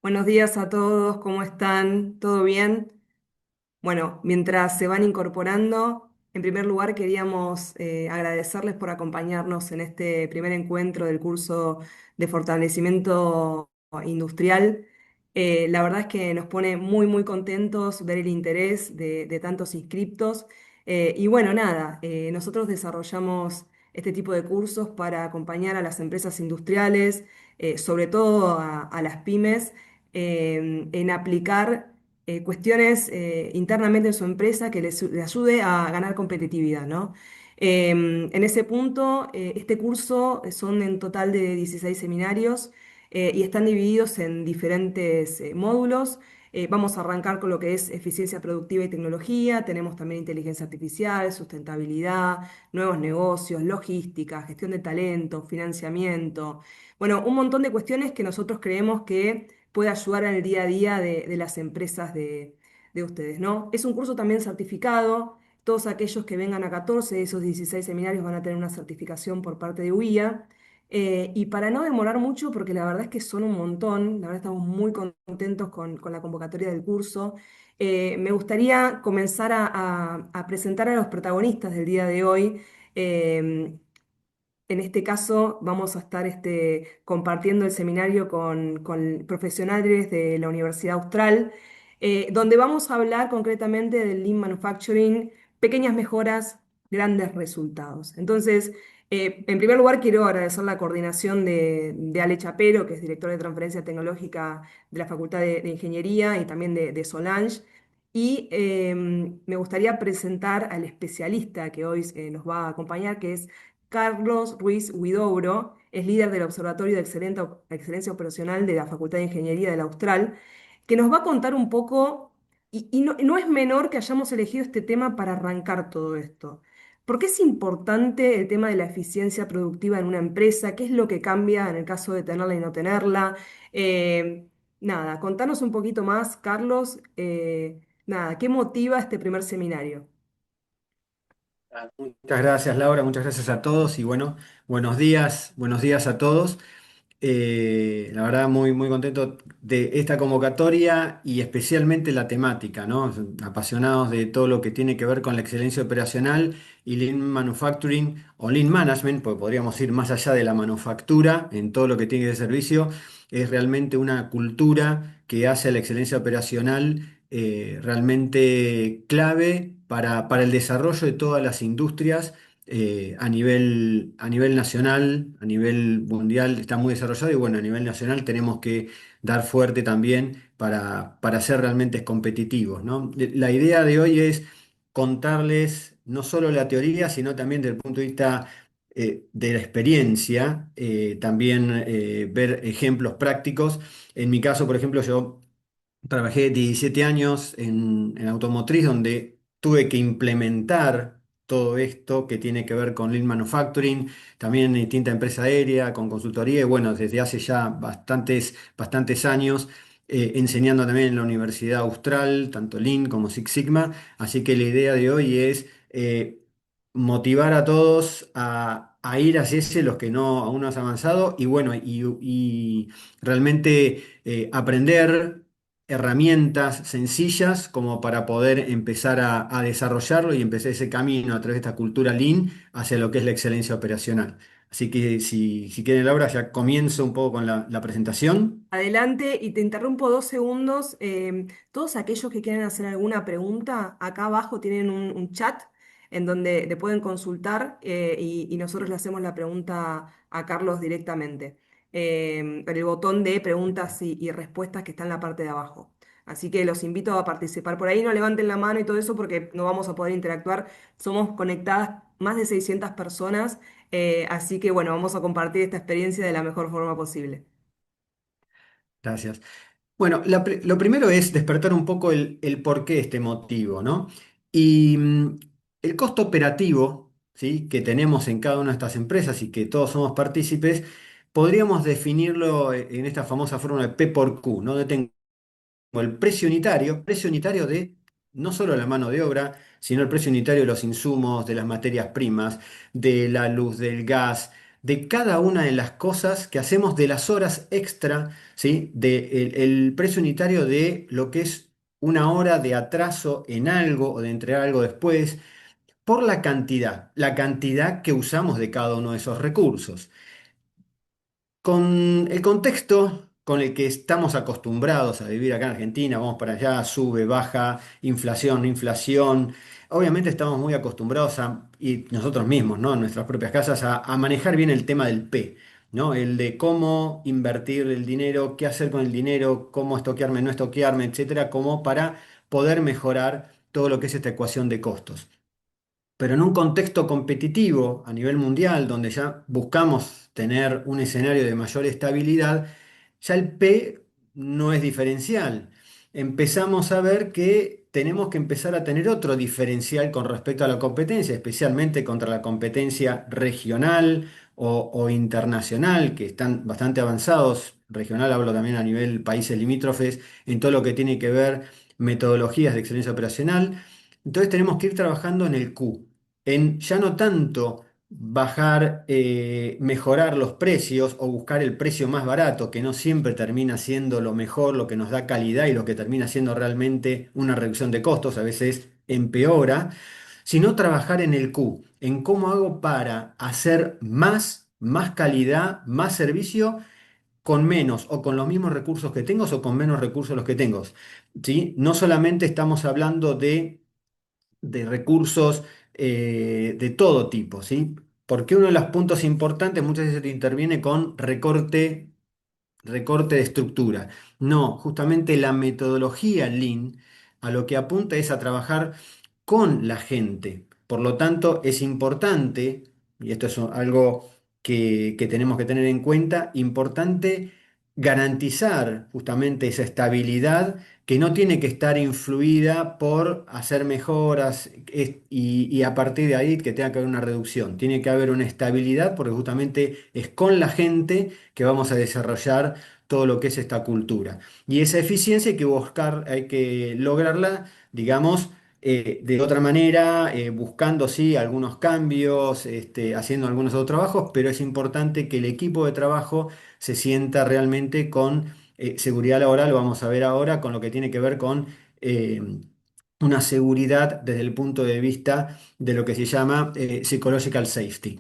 Buenos días a todos, ¿cómo están? ¿Todo bien? Bueno, mientras se van incorporando, en primer lugar queríamos agradecerles por acompañarnos en este primer encuentro del curso de fortalecimiento industrial. La verdad es que nos pone muy contentos ver el interés de tantos inscriptos. Y bueno, nada, nosotros desarrollamos este tipo de cursos para acompañar a las empresas industriales, sobre todo a las pymes, en aplicar cuestiones internamente en su empresa que les ayude a ganar competitividad, ¿no? En ese punto, este curso son en total de 16 seminarios y están divididos en diferentes módulos. Vamos a arrancar con lo que es eficiencia productiva y tecnología, tenemos también inteligencia artificial, sustentabilidad, nuevos negocios, logística, gestión de talento, financiamiento, bueno, un montón de cuestiones que nosotros creemos que puede ayudar en el día a día de las empresas de ustedes, ¿no? Es un curso también certificado. Todos aquellos que vengan a 14 de esos 16 seminarios van a tener una certificación por parte de UIA. Y para no demorar mucho, porque la verdad es que son un montón, la verdad estamos muy contentos con la convocatoria del curso, me gustaría comenzar a presentar a los protagonistas del día de hoy. Eh, en este caso, vamos a estar compartiendo el seminario con profesionales de la Universidad Austral, donde vamos a hablar concretamente del Lean Manufacturing, pequeñas mejoras, grandes resultados. Entonces, en primer lugar, quiero agradecer la coordinación de Ale Chapero, que es director de transferencia tecnológica de la Facultad de Ingeniería, y también de Solange. Y me gustaría presentar al especialista que hoy nos va a acompañar, que es Carlos Ruiz Huidobro, es líder del Observatorio de Excelencia Operacional de la Facultad de Ingeniería de la Austral, que nos va a contar un poco, y no es menor que hayamos elegido este tema para arrancar todo esto. ¿Por qué es importante el tema de la eficiencia productiva en una empresa? ¿Qué es lo que cambia en el caso de tenerla y no tenerla? Nada, contanos un poquito más, Carlos. Nada, ¿qué motiva este primer seminario? Muchas gracias, Laura, muchas gracias a todos y bueno, buenos días a todos. La verdad, muy contento de esta convocatoria y especialmente la temática, ¿no? Apasionados de todo lo que tiene que ver con la excelencia operacional y Lean Manufacturing o Lean Management, porque podríamos ir más allá de la manufactura en todo lo que tiene de servicio. Es realmente una cultura que hace a la excelencia operacional realmente clave para el desarrollo de todas las industrias a nivel nacional, a nivel mundial está muy desarrollado y bueno, a nivel nacional tenemos que dar fuerte también para ser realmente competitivos, ¿no? La idea de hoy es contarles no solo la teoría, sino también desde el punto de vista de la experiencia, también ver ejemplos prácticos. En mi caso, por ejemplo, yo trabajé 17 años en automotriz donde tuve que implementar todo esto que tiene que ver con Lean Manufacturing, también en distinta empresa aérea, con consultoría, y bueno, desde hace ya bastantes años, enseñando también en la Universidad Austral, tanto Lean como Six Sigma. Así que la idea de hoy es motivar a todos a ir hacia ese, los que no aún no has avanzado, y bueno, y realmente aprender herramientas sencillas como para poder empezar a desarrollarlo y empezar ese camino a través de esta cultura Lean hacia lo que es la excelencia operacional. Así que si quieren, Laura, ya comienzo un poco con la presentación. Adelante y te interrumpo 2 segundos. Todos aquellos que quieran hacer alguna pregunta, acá abajo tienen un chat en donde le pueden consultar y nosotros le hacemos la pregunta a Carlos directamente. En el botón de preguntas y respuestas que está en la parte de abajo. Así que los invito a participar por ahí, no levanten la mano y todo eso porque no vamos a poder interactuar. Somos conectadas más de 600 personas, así que bueno, vamos a compartir esta experiencia de la mejor forma posible. Gracias. Bueno, lo primero es despertar un poco el porqué de este motivo, ¿no? Y el costo operativo, ¿sí?, que tenemos en cada una de estas empresas y que todos somos partícipes, podríamos definirlo en esta famosa fórmula de P por Q, ¿no? El precio unitario de no solo la mano de obra, sino el precio unitario de los insumos, de las materias primas, de la luz, del gas, de cada una de las cosas que hacemos, de las horas extra, ¿sí? De el precio unitario de lo que es una hora de atraso en algo o de entregar algo después, por la cantidad que usamos de cada uno de esos recursos. Con el contexto con el que estamos acostumbrados a vivir acá en Argentina, vamos para allá, sube, baja, inflación, inflación. Obviamente estamos muy acostumbrados y nosotros mismos, ¿no? En nuestras propias casas, a manejar bien el tema del P, ¿no? El de cómo invertir el dinero, qué hacer con el dinero, cómo estoquearme, no estoquearme, etcétera, como para poder mejorar todo lo que es esta ecuación de costos. Pero en un contexto competitivo a nivel mundial, donde ya buscamos tener un escenario de mayor estabilidad, ya el P no es diferencial. Empezamos a ver que tenemos que empezar a tener otro diferencial con respecto a la competencia, especialmente contra la competencia regional o internacional, que están bastante avanzados. Regional hablo también a nivel países limítrofes, en todo lo que tiene que ver metodologías de excelencia operacional. Entonces tenemos que ir trabajando en el Q, en ya no tanto bajar, mejorar los precios o buscar el precio más barato, que no siempre termina siendo lo mejor, lo que nos da calidad y lo que termina siendo realmente una reducción de costos, a veces empeora, sino trabajar en el Q, en cómo hago para hacer más calidad, más servicio con menos o con los mismos recursos que tengo o con menos recursos los que tengo. ¿Sí? No solamente estamos hablando de recursos de todo tipo, ¿sí? Porque uno de los puntos importantes muchas veces te interviene con recorte de estructura. No, justamente la metodología Lean a lo que apunta es a trabajar con la gente. Por lo tanto, es importante, y esto es algo que tenemos que tener en cuenta, importante garantizar justamente esa estabilidad que no tiene que estar influida por hacer mejoras y a partir de ahí que tenga que haber una reducción. Tiene que haber una estabilidad porque justamente es con la gente que vamos a desarrollar todo lo que es esta cultura. Y esa eficiencia hay que buscar, hay que lograrla, digamos, de otra manera, buscando sí algunos cambios, haciendo algunos otros trabajos, pero es importante que el equipo de trabajo se sienta realmente con seguridad laboral, lo vamos a ver ahora, con lo que tiene que ver con eh, una seguridad desde el punto de vista de lo que se llama psychological safety.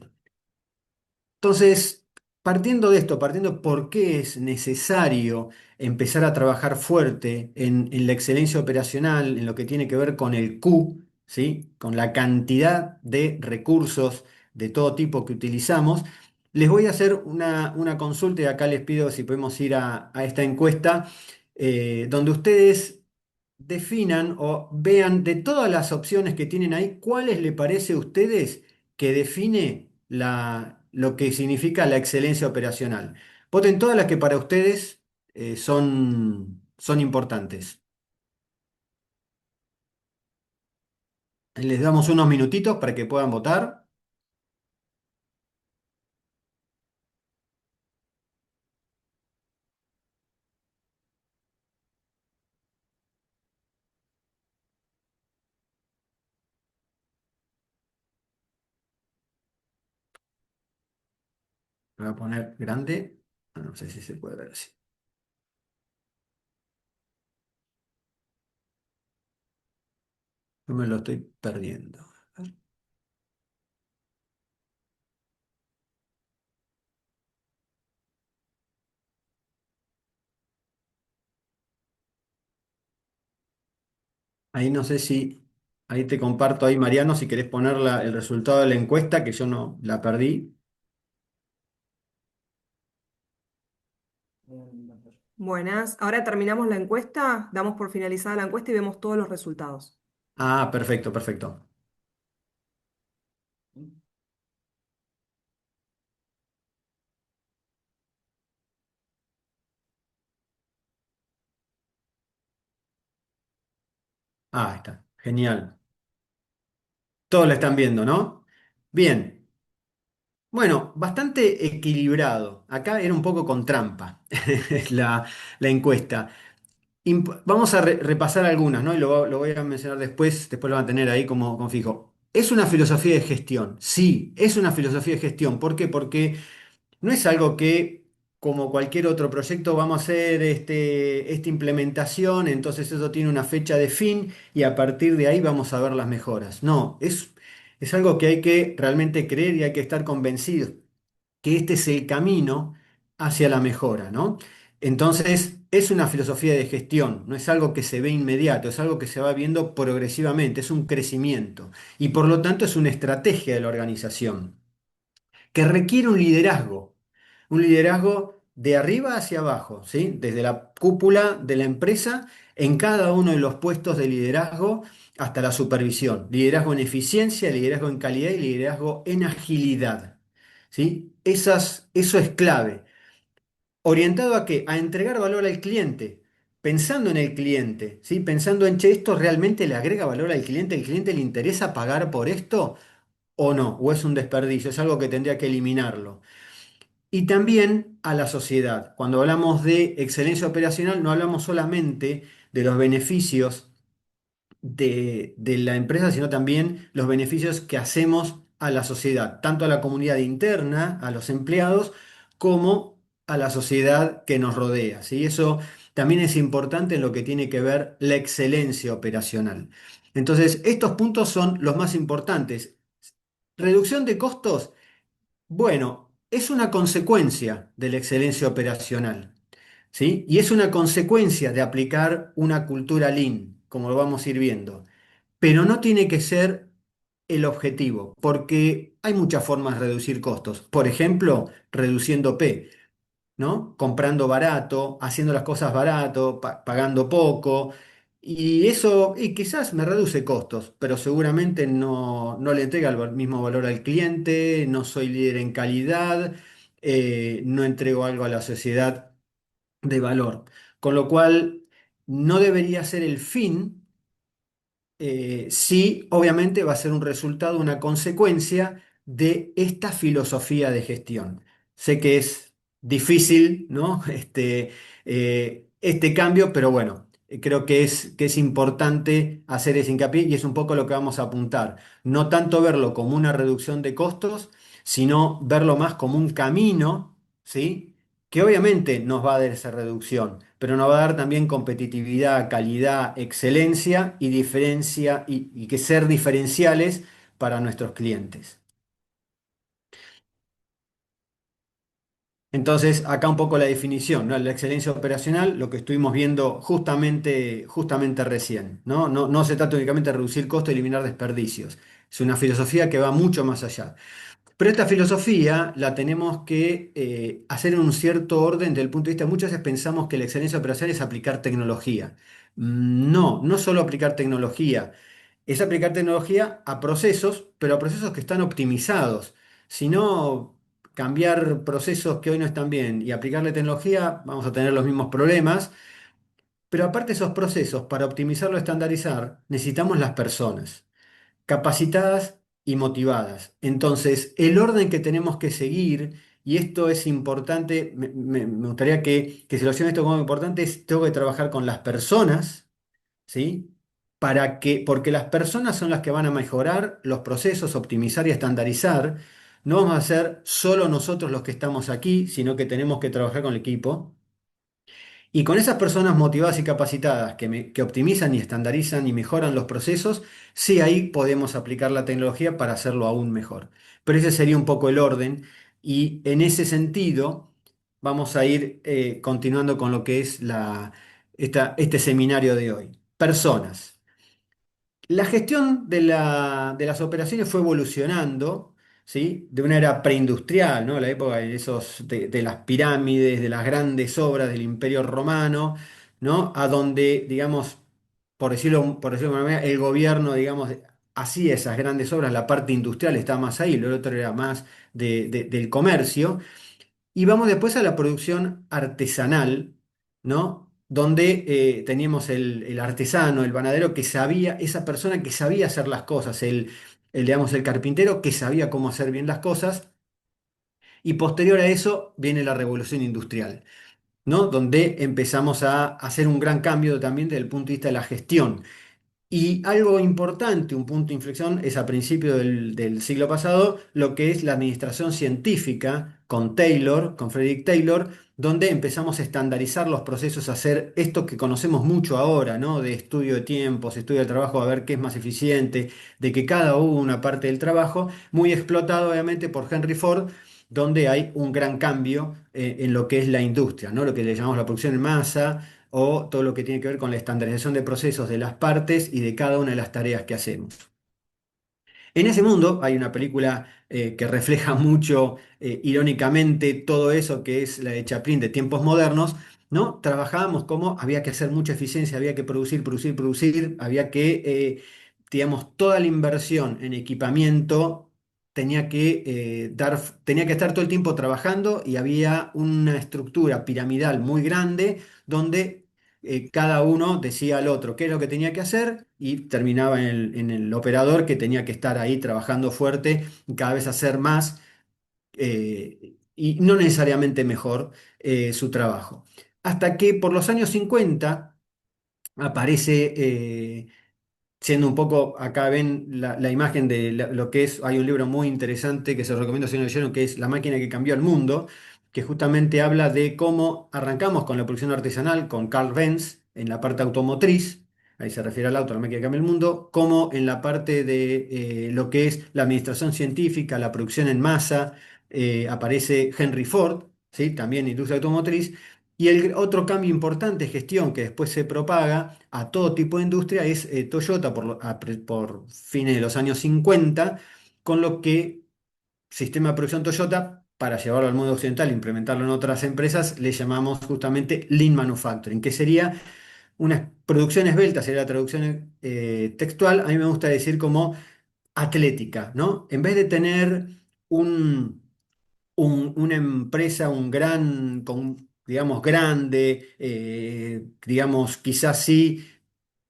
Entonces, partiendo de esto, partiendo por qué es necesario empezar a trabajar fuerte en la excelencia operacional, en lo que tiene que ver con el Q, ¿sí? Con la cantidad de recursos de todo tipo que utilizamos, les voy a hacer una consulta y acá les pido si podemos ir a esta encuesta, donde ustedes definan o vean de todas las opciones que tienen ahí, ¿cuáles le parece a ustedes que define lo que significa la excelencia operacional? Voten todas las que para ustedes son importantes. Les damos unos minutitos para que puedan votar. Lo voy a poner grande. No sé si se puede ver así. Yo me lo estoy perdiendo. Ahí no sé si, ahí te comparto ahí, Mariano, si querés poner el resultado de la encuesta, que yo no la perdí. Buenas. Ahora terminamos la encuesta, damos por finalizada la encuesta y vemos todos los resultados. Ah, perfecto, perfecto. Ah, ahí está. Genial. Todos la están viendo, ¿no? Bien. Bueno, bastante equilibrado. Acá era un poco con trampa la, la encuesta. Vamos a repasar algunas, ¿no? Y lo voy a mencionar después lo van a tener ahí como fijo. Es una filosofía de gestión, sí, es una filosofía de gestión. ¿Por qué? Porque no es algo que, como cualquier otro proyecto, vamos a hacer esta implementación, entonces eso tiene una fecha de fin y a partir de ahí vamos a ver las mejoras. No, es algo que hay que realmente creer y hay que estar convencidos que este es el camino hacia la mejora, ¿no? Entonces, es una filosofía de gestión, no es algo que se ve inmediato, es algo que se va viendo progresivamente, es un crecimiento y por lo tanto es una estrategia de la organización que requiere un liderazgo de arriba hacia abajo, ¿sí? Desde la cúpula de la empresa en cada uno de los puestos de liderazgo hasta la supervisión. Liderazgo en eficiencia, liderazgo en calidad y liderazgo en agilidad, ¿sí? Eso es clave. ¿Orientado a qué? A entregar valor al cliente. Pensando en el cliente, ¿sí? Pensando en, che, ¿esto realmente le agrega valor al cliente? ¿El cliente le interesa pagar por esto o no? ¿O es un desperdicio? Es algo que tendría que eliminarlo. Y también a la sociedad. Cuando hablamos de excelencia operacional, no hablamos solamente de los beneficios de la empresa, sino también los beneficios que hacemos a la sociedad, tanto a la comunidad interna, a los empleados, como a la sociedad que nos rodea, ¿sí? Eso también es importante en lo que tiene que ver la excelencia operacional. Entonces, estos puntos son los más importantes. Reducción de costos. Bueno, es una consecuencia de la excelencia operacional, ¿sí? Y es una consecuencia de aplicar una cultura Lean, como lo vamos a ir viendo. Pero no tiene que ser el objetivo, porque hay muchas formas de reducir costos. Por ejemplo, reduciendo P. ¿No? Comprando barato, haciendo las cosas barato, pagando poco. Y eso, y quizás me reduce costos, pero seguramente no le entrega el mismo valor al cliente, no soy líder en calidad, no entrego algo a la sociedad de valor. Con lo cual, no debería ser el fin, sí, obviamente va a ser un resultado, una consecuencia de esta filosofía de gestión. Sé que es difícil, ¿no? Este cambio, pero bueno, creo que es importante hacer ese hincapié y es un poco lo que vamos a apuntar. No tanto verlo como una reducción de costos, sino verlo más como un camino, ¿sí? Que obviamente nos va a dar esa reducción, pero nos va a dar también competitividad, calidad, excelencia y diferencia y que ser diferenciales para nuestros clientes. Entonces, acá un poco la definición, ¿no? La excelencia operacional, lo que estuvimos viendo justamente recién, ¿no? No se trata únicamente de reducir costos y eliminar desperdicios. Es una filosofía que va mucho más allá. Pero esta filosofía la tenemos que hacer en un cierto orden desde el punto de vista, muchas veces pensamos que la excelencia operacional es aplicar tecnología. No, no solo aplicar tecnología, es aplicar tecnología a procesos, pero a procesos que están optimizados. Si no, cambiar procesos que hoy no están bien y aplicarle tecnología, vamos a tener los mismos problemas. Pero aparte de esos procesos, para optimizarlo, estandarizar, necesitamos las personas capacitadas y motivadas. Entonces, el orden que tenemos que seguir, y esto es importante, me gustaría que se lo lleven esto como importante, es tengo que trabajar con las personas, ¿sí? Porque las personas son las que van a mejorar los procesos, optimizar y estandarizar. No vamos a ser solo nosotros los que estamos aquí, sino que tenemos que trabajar con el equipo. Y con esas personas motivadas y capacitadas que optimizan y estandarizan y mejoran los procesos, sí ahí podemos aplicar la tecnología para hacerlo aún mejor. Pero ese sería un poco el orden y en ese sentido vamos a ir continuando con lo que es este seminario de hoy. Personas. La gestión de las operaciones fue evolucionando, ¿sí? De una era preindustrial, ¿no? La época de las pirámides, de las grandes obras del Imperio Romano, ¿no? A donde, digamos, por decirlo de una manera, el gobierno, digamos, hacía esas grandes obras, la parte industrial estaba más ahí, lo otro era más del comercio. Y vamos después a la producción artesanal, ¿no? Donde teníamos el artesano, el panadero que sabía, esa persona que sabía hacer las cosas, digamos, el carpintero que sabía cómo hacer bien las cosas. Y posterior a eso viene la revolución industrial, ¿no? Donde empezamos a hacer un gran cambio también desde el punto de vista de la gestión. Y algo importante, un punto de inflexión, es a principios del siglo pasado, lo que es la administración científica con Taylor, con Frederick Taylor, donde empezamos a estandarizar los procesos, a hacer esto que conocemos mucho ahora, ¿no? De estudio de tiempos, estudio del trabajo, a ver qué es más eficiente, de que cada una parte del trabajo, muy explotado obviamente por Henry Ford, donde hay un gran cambio en lo que es la industria, ¿no? Lo que le llamamos la producción en masa o todo lo que tiene que ver con la estandarización de procesos de las partes y de cada una de las tareas que hacemos. En ese mundo hay una película que refleja mucho, irónicamente, todo eso que es la de Chaplin de tiempos modernos, ¿no? Trabajábamos como había que hacer mucha eficiencia, había que producir, producir, producir, había que, digamos, toda la inversión en equipamiento tenía que estar todo el tiempo trabajando y había una estructura piramidal muy grande donde cada uno decía al otro qué es lo que tenía que hacer y terminaba en el operador que tenía que estar ahí trabajando fuerte y cada vez hacer más y no necesariamente mejor su trabajo. Hasta que por los años 50 aparece siendo un poco, acá ven la imagen de lo que es, hay un libro muy interesante que se lo recomiendo si no lo leyeron, que es La máquina que cambió el mundo, que justamente habla de cómo arrancamos con la producción artesanal, con Carl Benz en la parte automotriz, ahí se refiere al auto, la máquina que cambia el mundo, cómo en la parte de lo que es la administración científica, la producción en masa, aparece Henry Ford, ¿sí? También industria automotriz, y el otro cambio importante de gestión que después se propaga a todo tipo de industria es Toyota por fines de los años 50, con lo que sistema de producción Toyota, para llevarlo al mundo occidental e implementarlo en otras empresas, le llamamos justamente Lean Manufacturing, que sería una producción esbelta, sería la traducción textual, a mí me gusta decir como atlética, ¿no? En vez de tener un una empresa, digamos, grande, digamos, quizás sí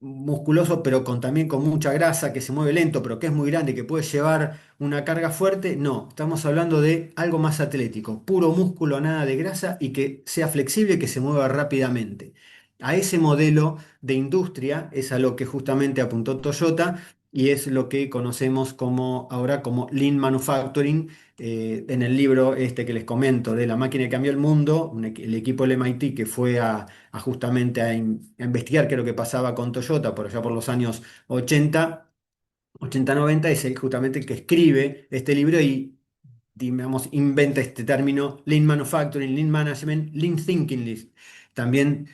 musculoso, pero también con mucha grasa, que se mueve lento, pero que es muy grande, que puede llevar una carga fuerte. No, estamos hablando de algo más atlético, puro músculo, nada de grasa y que sea flexible, que se mueva rápidamente. A ese modelo de industria es a lo que justamente apuntó Toyota y es lo que conocemos como ahora como Lean Manufacturing. En el libro este que les comento de La máquina que cambió el mundo, el equipo del MIT que fue a justamente a investigar qué es lo que pasaba con Toyota por allá por los años 80 80 90 es el justamente el que escribe este libro y, digamos, inventa este término Lean Manufacturing, Lean Management, Lean Thinking List. También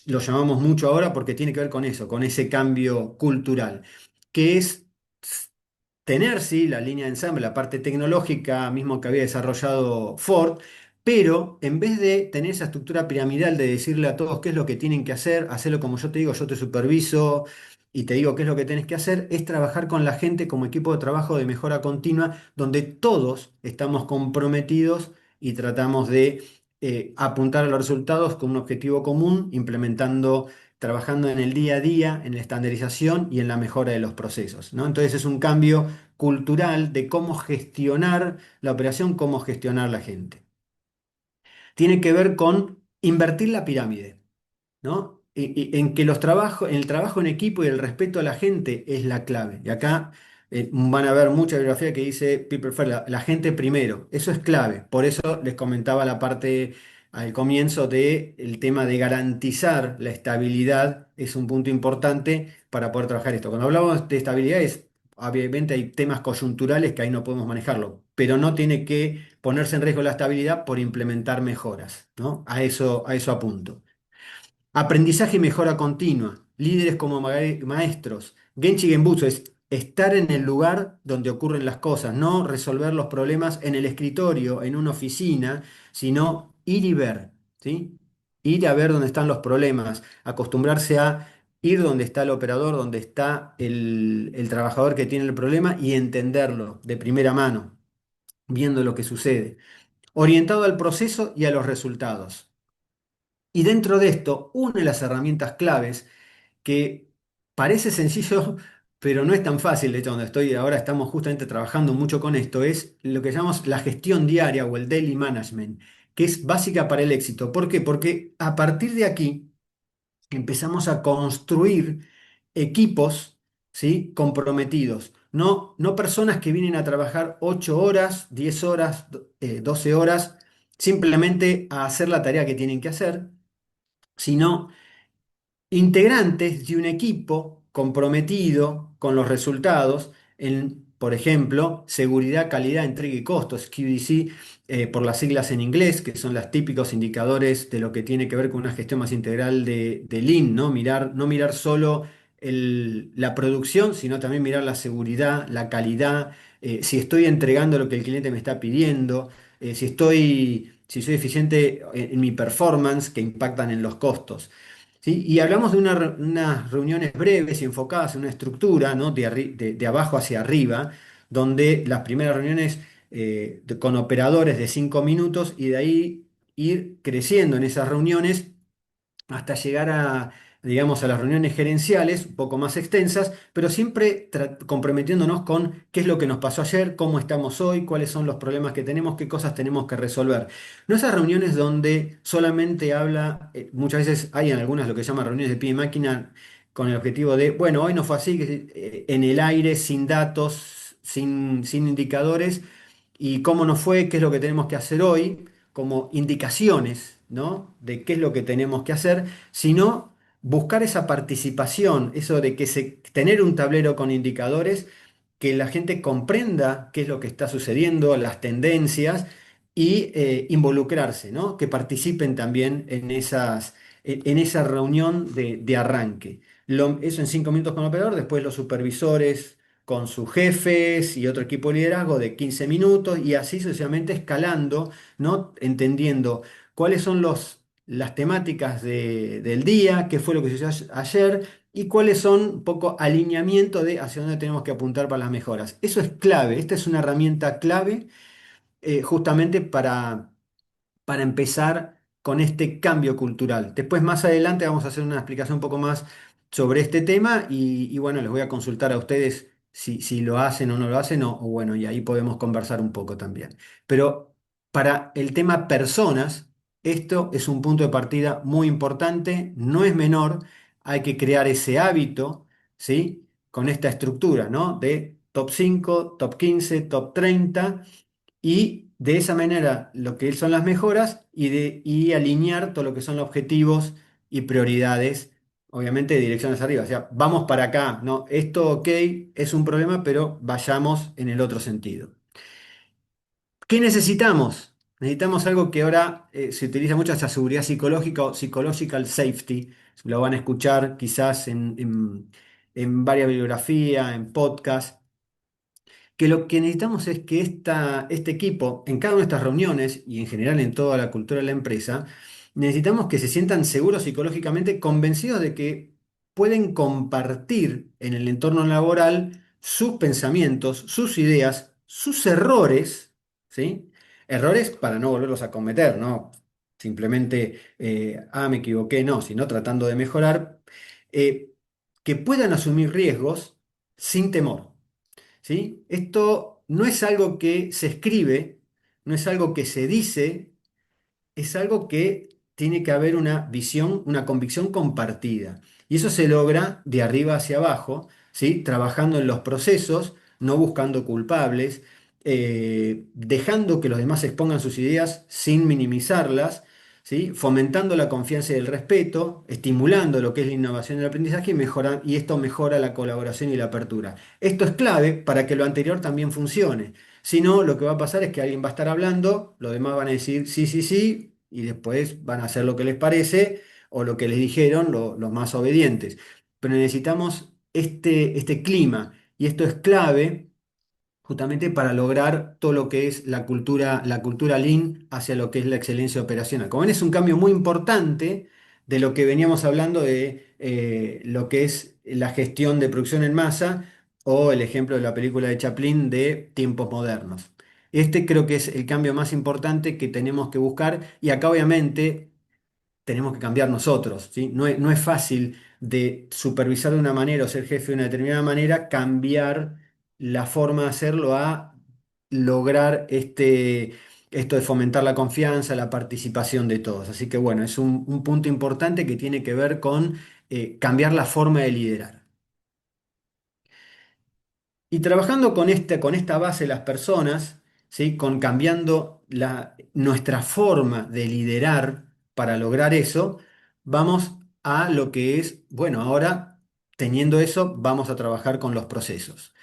lo llamamos mucho ahora porque tiene que ver con eso, con ese cambio cultural, que es tener, sí, la línea de ensamble, la parte tecnológica mismo que había desarrollado Ford, pero en vez de tener esa estructura piramidal de decirle a todos qué es lo que tienen que hacer, hacerlo como yo te digo, yo te superviso y te digo qué es lo que tenés que hacer, es trabajar con la gente como equipo de trabajo de mejora continua, donde todos estamos comprometidos y tratamos de apuntar a los resultados con un objetivo común, implementando trabajando en el día a día, en la estandarización y en la mejora de los procesos, ¿no? Entonces es un cambio cultural de cómo gestionar la operación, cómo gestionar la gente. Tiene que ver con invertir la pirámide, ¿no? En que en el trabajo en equipo y el respeto a la gente es la clave. Y acá van a ver mucha bibliografía que dice People First, la gente primero. Eso es clave. Por eso les comentaba la parte al comienzo de el tema de garantizar la estabilidad es un punto importante para poder trabajar esto. Cuando hablamos de estabilidad obviamente hay temas coyunturales que ahí no podemos manejarlo, pero no tiene que ponerse en riesgo la estabilidad por implementar mejoras, ¿no? A eso apunto. Aprendizaje y mejora continua. Líderes como maestros. Genchi Genbutsu es estar en el lugar donde ocurren las cosas, no resolver los problemas en el escritorio, en una oficina, sino ir y ver, ¿sí? Ir a ver dónde están los problemas, acostumbrarse a ir donde está el operador, donde está el trabajador que tiene el problema y entenderlo de primera mano, viendo lo que sucede. Orientado al proceso y a los resultados. Y dentro de esto, una de las herramientas claves que parece sencillo, pero no es tan fácil, de hecho, donde estoy ahora estamos justamente trabajando mucho con esto, es lo que llamamos la gestión diaria o el daily management, que es básica para el éxito. ¿Por qué? Porque a partir de aquí empezamos a construir equipos, ¿sí? Comprometidos. No, no personas que vienen a trabajar 8 horas, 10 horas, 12 horas, simplemente a hacer la tarea que tienen que hacer, sino integrantes de un equipo comprometido con los resultados en, por ejemplo, seguridad, calidad, entrega y costos, QDC, por las siglas en inglés, que son los típicos indicadores de lo que tiene que ver con una gestión más integral de Lean, ¿no? Mirar, no mirar solo la producción, sino también mirar la seguridad, la calidad, si estoy entregando lo que el cliente me está pidiendo, si soy eficiente en mi performance, que impactan en los costos. ¿Sí? Y hablamos de unas reuniones breves y enfocadas en una estructura, ¿no? De abajo hacia arriba, donde las primeras reuniones con operadores de 5 minutos y de ahí ir creciendo en esas reuniones hasta llegar a, digamos, a las reuniones gerenciales, un poco más extensas, pero siempre comprometiéndonos con qué es lo que nos pasó ayer, cómo estamos hoy, cuáles son los problemas que tenemos, qué cosas tenemos que resolver. No esas reuniones donde solamente habla, muchas veces hay en algunas lo que se llama reuniones de pie y máquina, con el objetivo de, bueno, hoy no fue así, en el aire, sin datos, sin indicadores, y cómo nos fue, qué es lo que tenemos que hacer hoy, como indicaciones, ¿no? De qué es lo que tenemos que hacer, sino buscar esa participación, eso de tener un tablero con indicadores, que la gente comprenda qué es lo que está sucediendo, las tendencias y involucrarse, ¿no? Que participen también en esa reunión de arranque. Eso en 5 minutos con el operador, después los supervisores con sus jefes y otro equipo de liderazgo de 15 minutos y así sucesivamente escalando, ¿no? Entendiendo cuáles son las temáticas del día, qué fue lo que sucedió ayer y cuáles son un poco alineamiento de hacia dónde tenemos que apuntar para las mejoras. Eso es clave, esta es una herramienta clave justamente para empezar con este cambio cultural. Después, más adelante, vamos a hacer una explicación un poco más sobre este tema y bueno, les voy a consultar a ustedes si lo hacen o no lo hacen o bueno, y ahí podemos conversar un poco también. Pero para el tema personas, esto es un punto de partida muy importante, no es menor, hay que crear ese hábito, ¿sí? Con esta estructura, ¿no? De top 5 top 15 top 30 y de esa manera lo que son las mejoras y alinear todo lo que son los objetivos y prioridades, obviamente de dirección hacia arriba. O sea, vamos para acá, ¿no? Esto, ok, es un problema, pero vayamos en el otro sentido. ¿Qué necesitamos? Necesitamos algo que ahora se utiliza mucho, esa seguridad psicológica o psychological safety. Lo van a escuchar quizás en varias bibliografías, en podcasts que lo que necesitamos es que este equipo, en cada una de estas reuniones y en general en toda la cultura de la empresa, necesitamos que se sientan seguros psicológicamente, convencidos de que pueden compartir en el entorno laboral sus pensamientos, sus ideas, sus errores, ¿sí? Errores para no volverlos a cometer, ¿no? Simplemente, me equivoqué, no, sino tratando de mejorar, eh, que puedan asumir riesgos sin temor. ¿Sí? Esto no es algo que se escribe, no es algo que se dice, es algo que tiene que haber una visión, una convicción compartida. Y eso se logra de arriba hacia abajo, ¿sí? Trabajando en los procesos, no buscando culpables, dejando que los demás expongan sus ideas sin minimizarlas, ¿sí? Fomentando la confianza y el respeto, estimulando lo que es la innovación y el aprendizaje y esto mejora la colaboración y la apertura. Esto es clave para que lo anterior también funcione. Si no, lo que va a pasar es que alguien va a estar hablando, los demás van a decir sí, sí, sí, y después van a hacer lo que les parece o lo que les dijeron los más obedientes. Pero necesitamos este clima, y esto es clave justamente para lograr todo lo que es la cultura Lean hacia lo que es la excelencia operacional. Como ven, es un cambio muy importante de lo que veníamos hablando de lo que es la gestión de producción en masa o el ejemplo de la película de Chaplin de tiempos modernos. Este creo que es el cambio más importante que tenemos que buscar y acá obviamente tenemos que cambiar nosotros, ¿sí? No es fácil de supervisar de una manera o ser jefe de una determinada manera, cambiar la forma de hacerlo a lograr esto de fomentar la confianza, la participación de todos. Así que bueno, es un punto importante que tiene que ver con cambiar la forma de liderar. Y trabajando con esta base las personas, ¿sí? Con cambiando nuestra forma de liderar para lograr eso, vamos a lo que es, bueno, ahora teniendo eso, vamos a trabajar con los procesos.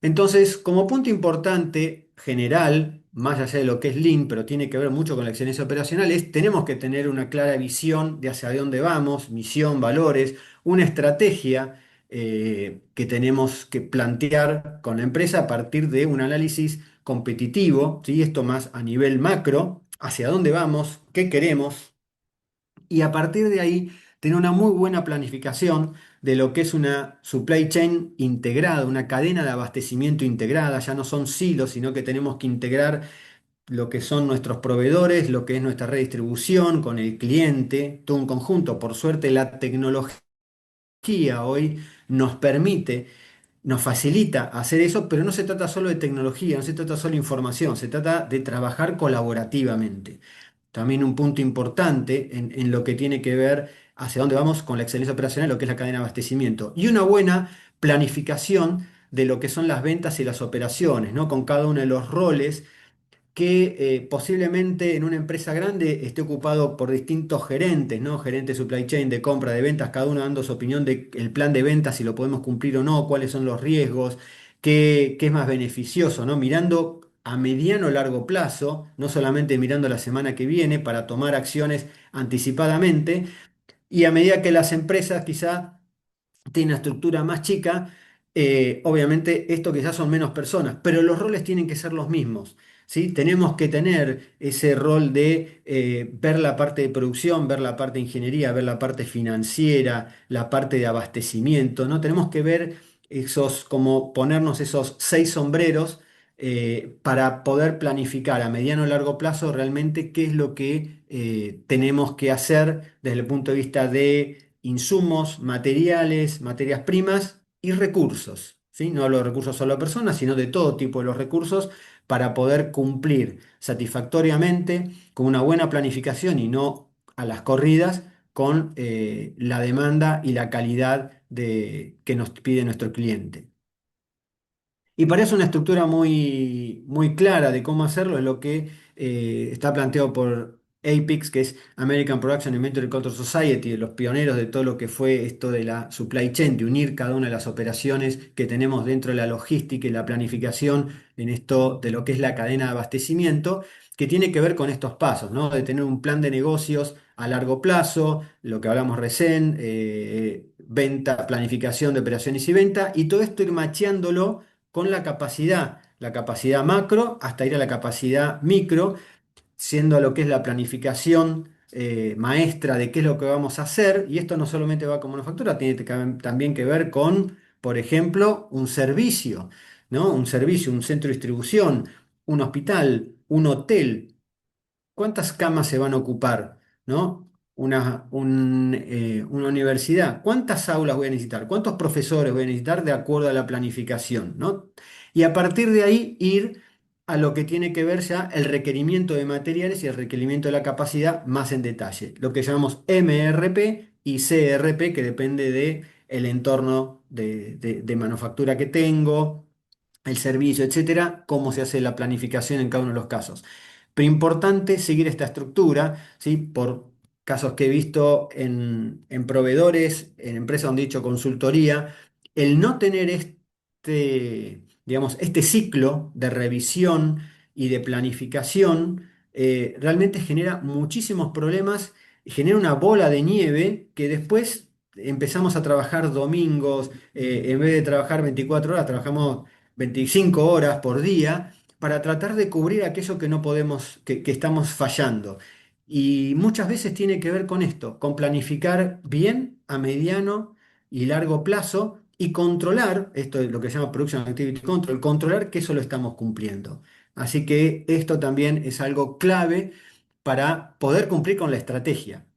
Entonces, como punto importante general, más allá de lo que es Lean, pero tiene que ver mucho con la excelencia operacional, es tenemos que tener una clara visión de hacia dónde vamos, misión, valores, una estrategia que tenemos que plantear con la empresa a partir de un análisis competitivo, ¿sí? Esto más a nivel macro, hacia dónde vamos, qué queremos y a partir de ahí tener una muy buena planificación de lo que es una supply chain integrada, una cadena de abastecimiento integrada, ya no son silos, sino que tenemos que integrar lo que son nuestros proveedores, lo que es nuestra redistribución con el cliente, todo un conjunto. Por suerte la tecnología hoy nos permite, nos facilita hacer eso, pero no se trata solo de tecnología, no se trata solo de información, se trata de trabajar colaborativamente. También un punto importante en lo que tiene que ver hacia dónde vamos con la excelencia operacional, lo que es la cadena de abastecimiento. Y una buena planificación de lo que son las ventas y las operaciones, ¿no? Con cada uno de los roles que posiblemente en una empresa grande esté ocupado por distintos gerentes, ¿no? Gerente de supply chain, de compra, de ventas, cada uno dando su opinión del plan de ventas, si lo podemos cumplir o no, cuáles son los riesgos, qué es más beneficioso, ¿no? Mirando a mediano o largo plazo, no solamente mirando la semana que viene para tomar acciones anticipadamente, y a medida que las empresas quizá tiene una estructura más chica, obviamente esto quizás son menos personas, pero los roles tienen que ser los mismos, ¿sí? Tenemos que tener ese rol de ver la parte de producción, ver la parte de ingeniería, ver la parte financiera, la parte de abastecimiento, ¿no? Tenemos que ver esos, como ponernos esos 6 sombreros para poder planificar a mediano o largo plazo realmente qué es lo que tenemos que hacer desde el punto de vista de insumos, materiales, materias primas y recursos. ¿Sí? No hablo de recursos solo de personas, sino de todo tipo de los recursos para poder cumplir satisfactoriamente con una buena planificación y no a las corridas con la demanda y la calidad que nos pide nuestro cliente. Y parece una estructura muy, muy clara de cómo hacerlo, es lo que está planteado por APIX, que es American Production Inventory Control Society, de los pioneros de todo lo que fue esto de la supply chain, de unir cada una de las operaciones que tenemos dentro de la logística y la planificación en esto de lo que es la cadena de abastecimiento, que tiene que ver con estos pasos, ¿no? De tener un plan de negocios a largo plazo, lo que hablamos recién, venta, planificación de operaciones y venta, y todo esto ir macheándolo con la capacidad macro hasta ir a la capacidad micro, siendo lo que es la planificación maestra de qué es lo que vamos a hacer, y esto no solamente va con manufactura, tiene también que ver con, por ejemplo, un servicio, ¿no? Un servicio, un centro de distribución, un hospital, un hotel. ¿Cuántas camas se van a ocupar? ¿No? Una universidad. ¿Cuántas aulas voy a necesitar? ¿Cuántos profesores voy a necesitar de acuerdo a la planificación? ¿No? Y a partir de ahí ir a lo que tiene que ver ya el requerimiento de materiales y el requerimiento de la capacidad más en detalle. Lo que llamamos MRP y CRP, que depende de el entorno de manufactura que tengo, el servicio, etcétera, cómo se hace la planificación en cada uno de los casos. Pero importante seguir esta estructura, ¿sí? Por casos que he visto en proveedores, en empresas donde he hecho consultoría, el no tener digamos, este ciclo de revisión y de planificación realmente genera muchísimos problemas, genera una bola de nieve que después empezamos a trabajar domingos, en vez de trabajar 24 horas, trabajamos 25 horas por día para tratar de cubrir aquello que no podemos, que estamos fallando. Y muchas veces tiene que ver con esto, con planificar bien a mediano y largo plazo y controlar, esto es lo que se llama Production Activity Control, controlar que eso lo estamos cumpliendo. Así que esto también es algo clave para poder cumplir con la estrategia.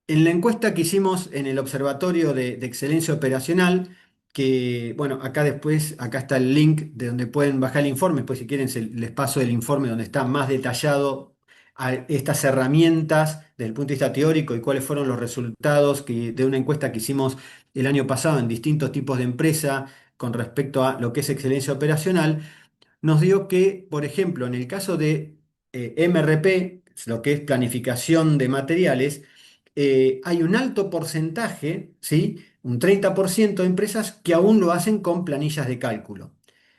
En la encuesta que hicimos en el Observatorio de Excelencia Operacional, que bueno, acá después, acá está el link de donde pueden bajar el informe, después si quieren les paso el informe donde está más detallado a estas herramientas desde el punto de vista teórico y cuáles fueron los resultados de una encuesta que hicimos el año pasado en distintos tipos de empresa con respecto a lo que es excelencia operacional, nos dio que, por ejemplo, en el caso de MRP, lo que es planificación de materiales, hay un alto porcentaje, ¿sí? Un 30% de empresas que aún lo hacen con planillas de cálculo.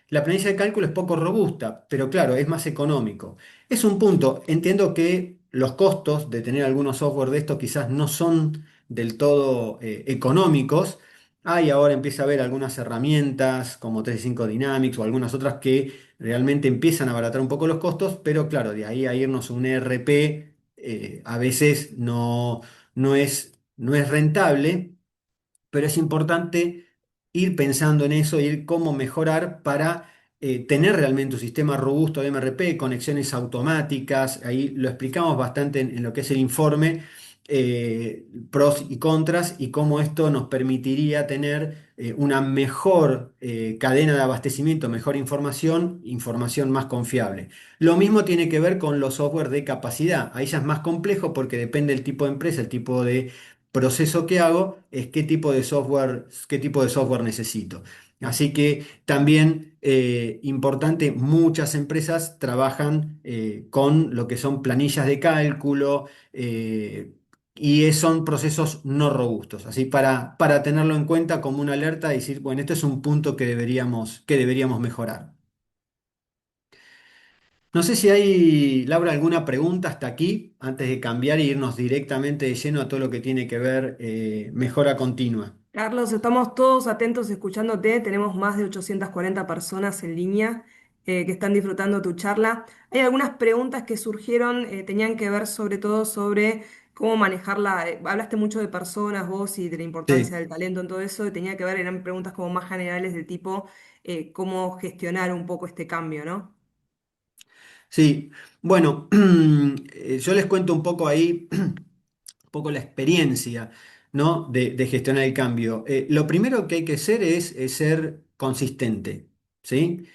La planilla de cálculo es poco robusta, pero claro, es más económico. Es un punto. Entiendo que los costos de tener algunos software de estos quizás no son del todo económicos. Hay ahora empieza a haber algunas herramientas como 365 Dynamics o algunas otras que realmente empiezan a abaratar un poco los costos, pero claro, de ahí a irnos a un ERP a veces no es rentable, pero es importante ir pensando en eso, ir cómo mejorar para tener realmente un sistema robusto de MRP, conexiones automáticas, ahí lo explicamos bastante en lo que es el informe, pros y contras y cómo esto nos permitiría tener una mejor cadena de abastecimiento, mejor información, información más confiable. Lo mismo tiene que ver con los software de capacidad, ahí ya es más complejo porque depende del tipo de empresa, el tipo de proceso que hago es qué tipo de software necesito. Así que también importante, muchas empresas trabajan con lo que son planillas de cálculo son procesos no robustos. Así para tenerlo en cuenta como una alerta y decir, bueno, esto es un punto que deberíamos mejorar. No sé si hay, Laura, alguna pregunta hasta aquí, antes de cambiar e irnos directamente de lleno a todo lo que tiene que ver mejora continua. Carlos, estamos todos atentos escuchándote. Tenemos más de 840 personas en línea que están disfrutando tu charla. Hay algunas preguntas que surgieron, tenían que ver sobre todo sobre cómo manejarla. Hablaste mucho de personas, vos, y de la importancia Sí, del talento en todo eso. Tenía que ver, eran preguntas como más generales del tipo cómo gestionar un poco este cambio, ¿no? sí. Bueno, yo les cuento un poco ahí, un poco la experiencia, ¿no? de gestionar el cambio. Lo primero que hay que hacer es ser consistente, ¿sí?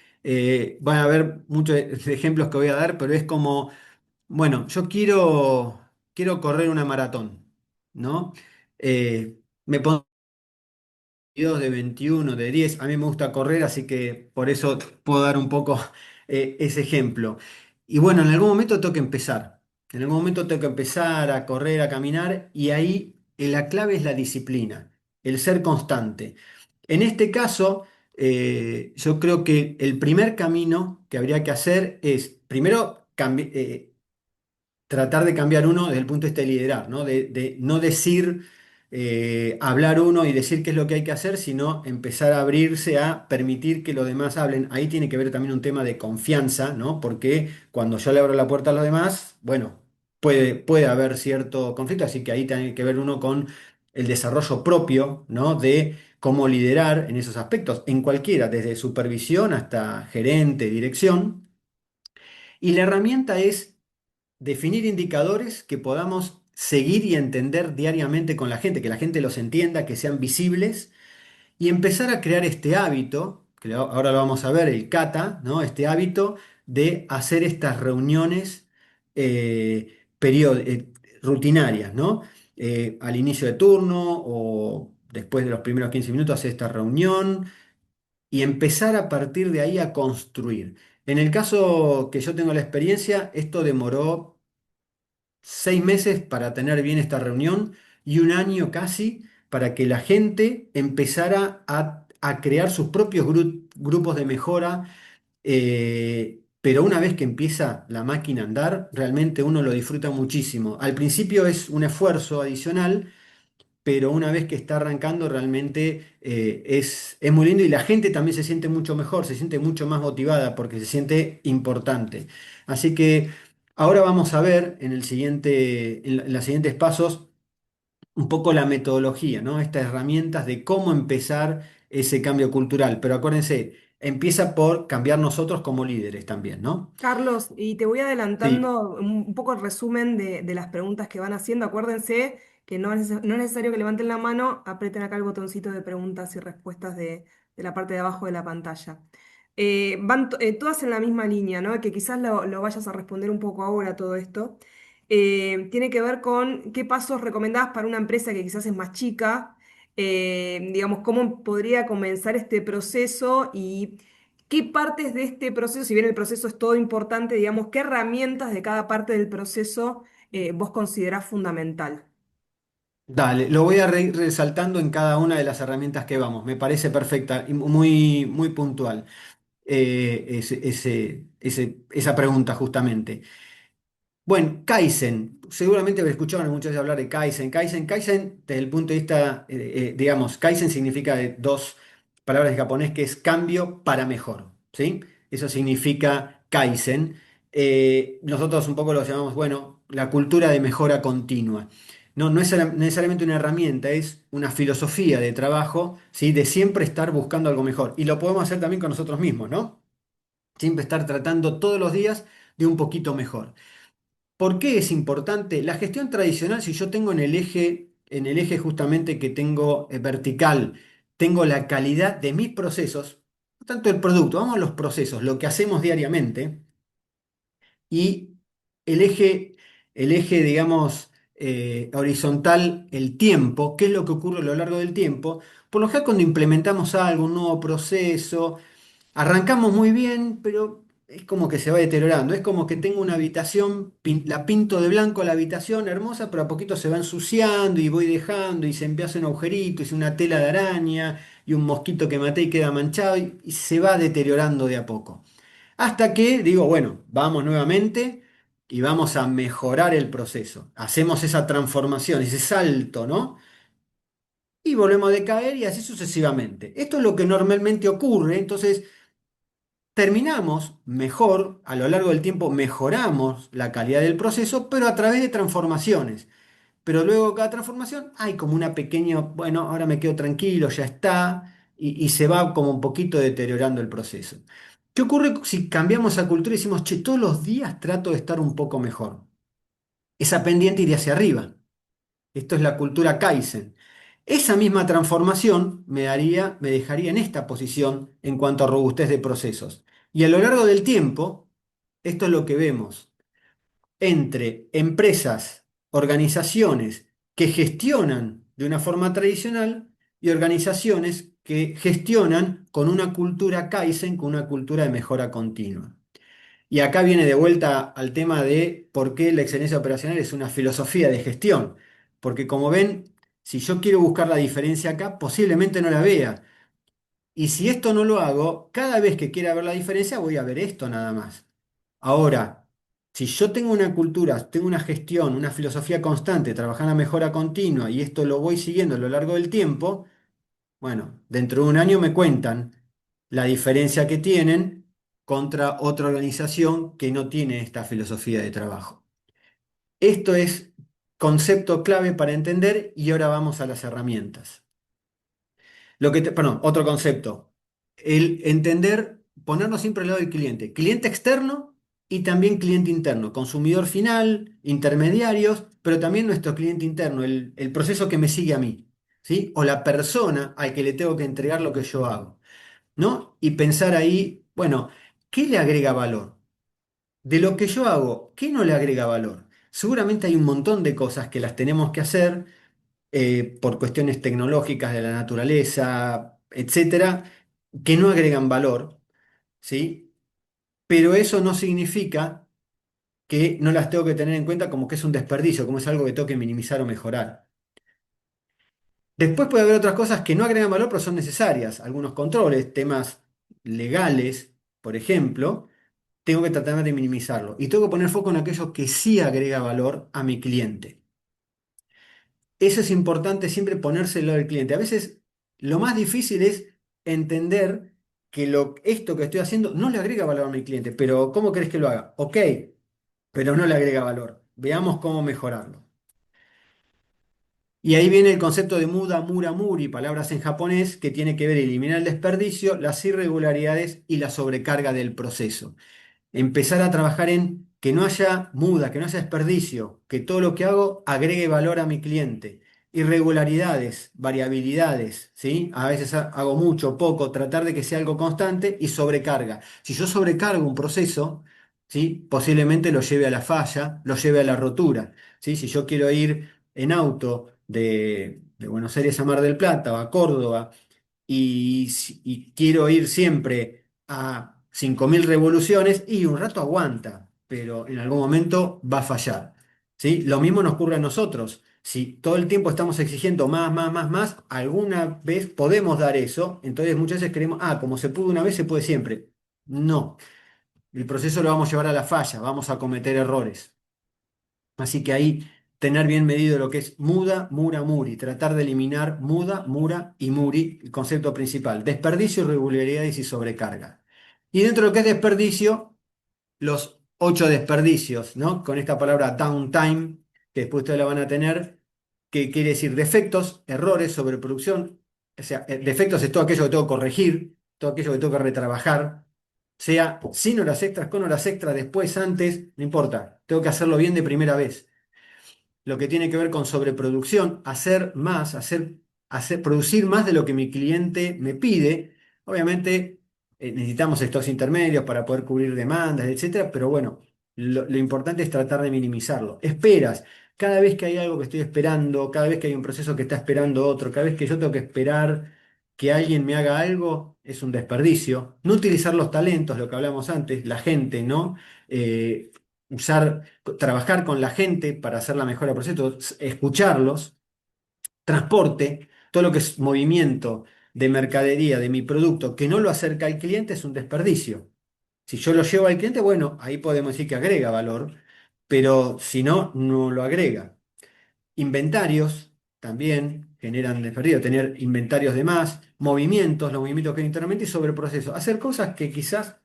Van a haber muchos ejemplos que voy a dar, pero es como, bueno, quiero correr una maratón, ¿no? Me pongo de 21 de 10. A mí me gusta correr, así que por eso puedo dar un poco ese ejemplo. Y bueno, en algún momento tengo que empezar. En algún momento tengo que empezar a correr, a caminar, y ahí la clave es la disciplina, el ser constante. En este caso, yo creo que el primer camino que habría que hacer es, primero, tratar de cambiar uno desde el punto de vista de liderar, ¿no? De no decir, hablar uno y decir qué es lo que hay que hacer, sino empezar a abrirse a permitir que los demás hablen. Ahí tiene que ver también un tema de confianza, ¿no? Porque cuando yo le abro la puerta a los demás, bueno, puede haber cierto conflicto, así que ahí tiene que ver uno con el desarrollo propio, ¿no? De cómo liderar en esos aspectos, en cualquiera, desde supervisión hasta gerente, dirección. Y la herramienta es definir indicadores que podamos seguir y entender diariamente con la gente, que la gente los entienda, que sean visibles y empezar a crear este hábito, ahora lo vamos a ver, el kata, ¿no? Este hábito de hacer estas reuniones rutinarias, ¿no? Al inicio de turno o después de los primeros 15 minutos hacer esta reunión y empezar a partir de ahí a construir. En el caso que yo tengo la experiencia, esto demoró 6 meses para tener bien esta reunión y un año casi para que la gente empezara a crear sus propios grupos de mejora. Pero una vez que empieza la máquina a andar, realmente uno lo disfruta muchísimo. Al principio es un esfuerzo adicional, pero una vez que está arrancando realmente es muy lindo y la gente también se siente mucho mejor, se siente mucho más motivada porque se siente importante. Así que ahora vamos a ver en los siguientes pasos un poco la metodología, ¿no? Estas herramientas de cómo empezar ese cambio cultural. Pero acuérdense, empieza por cambiar nosotros como líderes también, ¿no? Carlos, y te voy Sí, adelantando un poco el resumen de las preguntas que van haciendo. Acuérdense que no es necesario que levanten la mano, aprieten acá el botoncito de preguntas y respuestas de la parte de abajo de la pantalla. Van todas en la misma línea, ¿no? Que quizás lo vayas a responder un poco ahora todo esto. tiene que ver con qué pasos recomendás para una empresa que quizás es más chica, digamos, cómo podría comenzar este proceso y qué partes de este proceso, si bien el proceso es todo importante, digamos, qué herramientas de cada parte del proceso vos considerás fundamental. Dale, lo voy a ir resaltando en cada una de las herramientas que vamos. Me parece perfecta y muy, muy puntual esa pregunta justamente. Bueno, Kaizen, seguramente me escucharon muchas veces hablar de Kaizen. Kaizen, desde el punto de vista, digamos, Kaizen significa de dos palabras en japonés que es cambio para mejor, ¿sí? Eso significa Kaizen. Nosotros un poco lo llamamos, bueno, la cultura de mejora continua. No es necesariamente una herramienta, es una filosofía de trabajo, ¿sí? De siempre estar buscando algo mejor. Y lo podemos hacer también con nosotros mismos, ¿no? Siempre estar tratando todos los días de un poquito mejor. ¿Por qué es importante? La gestión tradicional, si yo tengo en el eje justamente que tengo vertical, tengo la calidad de mis procesos, no tanto el producto, vamos a los procesos, lo que hacemos diariamente, y el eje, el eje, digamos, horizontal, el tiempo, qué es lo que ocurre a lo largo del tiempo. Por lo general, cuando implementamos algo, un nuevo proceso, arrancamos muy bien, pero es como que se va deteriorando. Es como que tengo una habitación, la pinto de blanco la habitación hermosa, pero a poquito se va ensuciando y voy dejando y se empieza un agujerito, y una tela de araña y un mosquito que maté y queda manchado y se va deteriorando de a poco. Hasta que digo, bueno, vamos nuevamente y vamos a mejorar el proceso. Hacemos esa transformación, ese salto, ¿no? Y volvemos a decaer y así sucesivamente. Esto es lo que normalmente ocurre, entonces terminamos mejor, a lo largo del tiempo mejoramos la calidad del proceso, pero a través de transformaciones. Pero luego de cada transformación hay como una pequeña, bueno, ahora me quedo tranquilo, ya está, y se va como un poquito deteriorando el proceso. ¿Qué ocurre si cambiamos esa cultura y decimos, che, todos los días trato de estar un poco mejor? Esa pendiente iría hacia arriba. Esto es la cultura Kaizen. Esa misma transformación me dejaría en esta posición en cuanto a robustez de procesos. Y a lo largo del tiempo, esto es lo que vemos entre empresas, organizaciones que gestionan de una forma tradicional y organizaciones que gestionan con una cultura Kaizen, con una cultura de mejora continua. Y acá viene de vuelta al tema de por qué la excelencia operacional es una filosofía de gestión. Porque como ven, si yo quiero buscar la diferencia acá, posiblemente no la vea. Y si esto no lo hago, cada vez que quiera ver la diferencia, voy a ver esto nada más. Ahora, si yo tengo una cultura, tengo una gestión, una filosofía constante, trabajar en la mejora continua y esto lo voy siguiendo a lo largo del tiempo, bueno, dentro de un año me cuentan la diferencia que tienen contra otra organización que no tiene esta filosofía de trabajo. Esto es concepto clave para entender y ahora vamos a las herramientas. Perdón, otro concepto. El entender, ponernos siempre al lado del cliente. Cliente externo y también cliente interno. Consumidor final, intermediarios, pero también nuestro cliente interno, el proceso que me sigue a mí, ¿sí? O la persona al que le tengo que entregar lo que yo hago, ¿no? Y pensar ahí, bueno, ¿qué le agrega valor? De lo que yo hago, ¿qué no le agrega valor? Seguramente hay un montón de cosas que las tenemos que hacer por cuestiones tecnológicas de la naturaleza, etcétera, que no agregan valor, ¿sí? Pero eso no significa que no las tengo que tener en cuenta como que es un desperdicio, como es algo que tengo que minimizar o mejorar. Después puede haber otras cosas que no agregan valor, pero son necesarias. Algunos controles, temas legales, por ejemplo, tengo que tratar de minimizarlo. Y tengo que poner foco en aquello que sí agrega valor a mi cliente. Eso es importante siempre ponérselo al cliente. A veces lo más difícil es entender que esto que estoy haciendo no le agrega valor a mi cliente, pero ¿cómo querés que lo haga? Ok, pero no le agrega valor. Veamos cómo mejorarlo. Y ahí viene el concepto de muda, mura, muri, palabras en japonés, que tiene que ver eliminar el desperdicio, las irregularidades y la sobrecarga del proceso. Empezar a trabajar en que no haya muda, que no haya desperdicio, que todo lo que hago agregue valor a mi cliente. Irregularidades, variabilidades, ¿sí? A veces hago mucho, poco, tratar de que sea algo constante y sobrecarga. Si yo sobrecargo un proceso, ¿sí? Posiblemente lo lleve a la falla, lo lleve a la rotura, ¿sí? Si yo quiero ir en auto de Buenos Aires a Mar del Plata o a Córdoba y quiero ir siempre a 5.000 revoluciones y un rato aguanta, pero en algún momento va a fallar, ¿sí? Lo mismo nos ocurre a nosotros. Si todo el tiempo estamos exigiendo más, más, más, más, alguna vez podemos dar eso, entonces muchas veces creemos, ah, como se pudo una vez, se puede siempre. No, el proceso lo vamos a llevar a la falla, vamos a cometer errores. Así que ahí tener bien medido lo que es muda, mura, muri, tratar de eliminar muda, mura y muri, el concepto principal, desperdicio, irregularidades y sobrecarga. Y dentro de lo que es desperdicio, los 8 desperdicios, ¿no? Con esta palabra downtime, que después ustedes la van a tener, que quiere decir defectos, errores, sobreproducción. O sea, defectos es todo aquello que tengo que corregir, todo aquello que tengo que retrabajar, sea sin horas extras, con horas extras, después, antes, no importa, tengo que hacerlo bien de primera vez. Lo que tiene que ver con sobreproducción, hacer más, producir más de lo que mi cliente me pide. Obviamente necesitamos estos intermedios para poder cubrir demandas, etcétera, pero bueno, lo importante es tratar de minimizarlo. Esperas. Cada vez que hay algo que estoy esperando, cada vez que hay un proceso que está esperando otro, cada vez que yo tengo que esperar que alguien me haga algo, es un desperdicio. No utilizar los talentos, lo que hablamos antes, la gente, ¿no? Usar trabajar con la gente para hacer la mejora del proceso, escucharlos, transporte, todo lo que es movimiento de mercadería de mi producto que no lo acerca al cliente es un desperdicio. Si yo lo llevo al cliente, bueno, ahí podemos decir que agrega valor, pero si no, no lo agrega. Inventarios también generan desperdicio, tener inventarios de más, movimientos, los movimientos que hay internamente y sobre proceso. Hacer cosas que quizás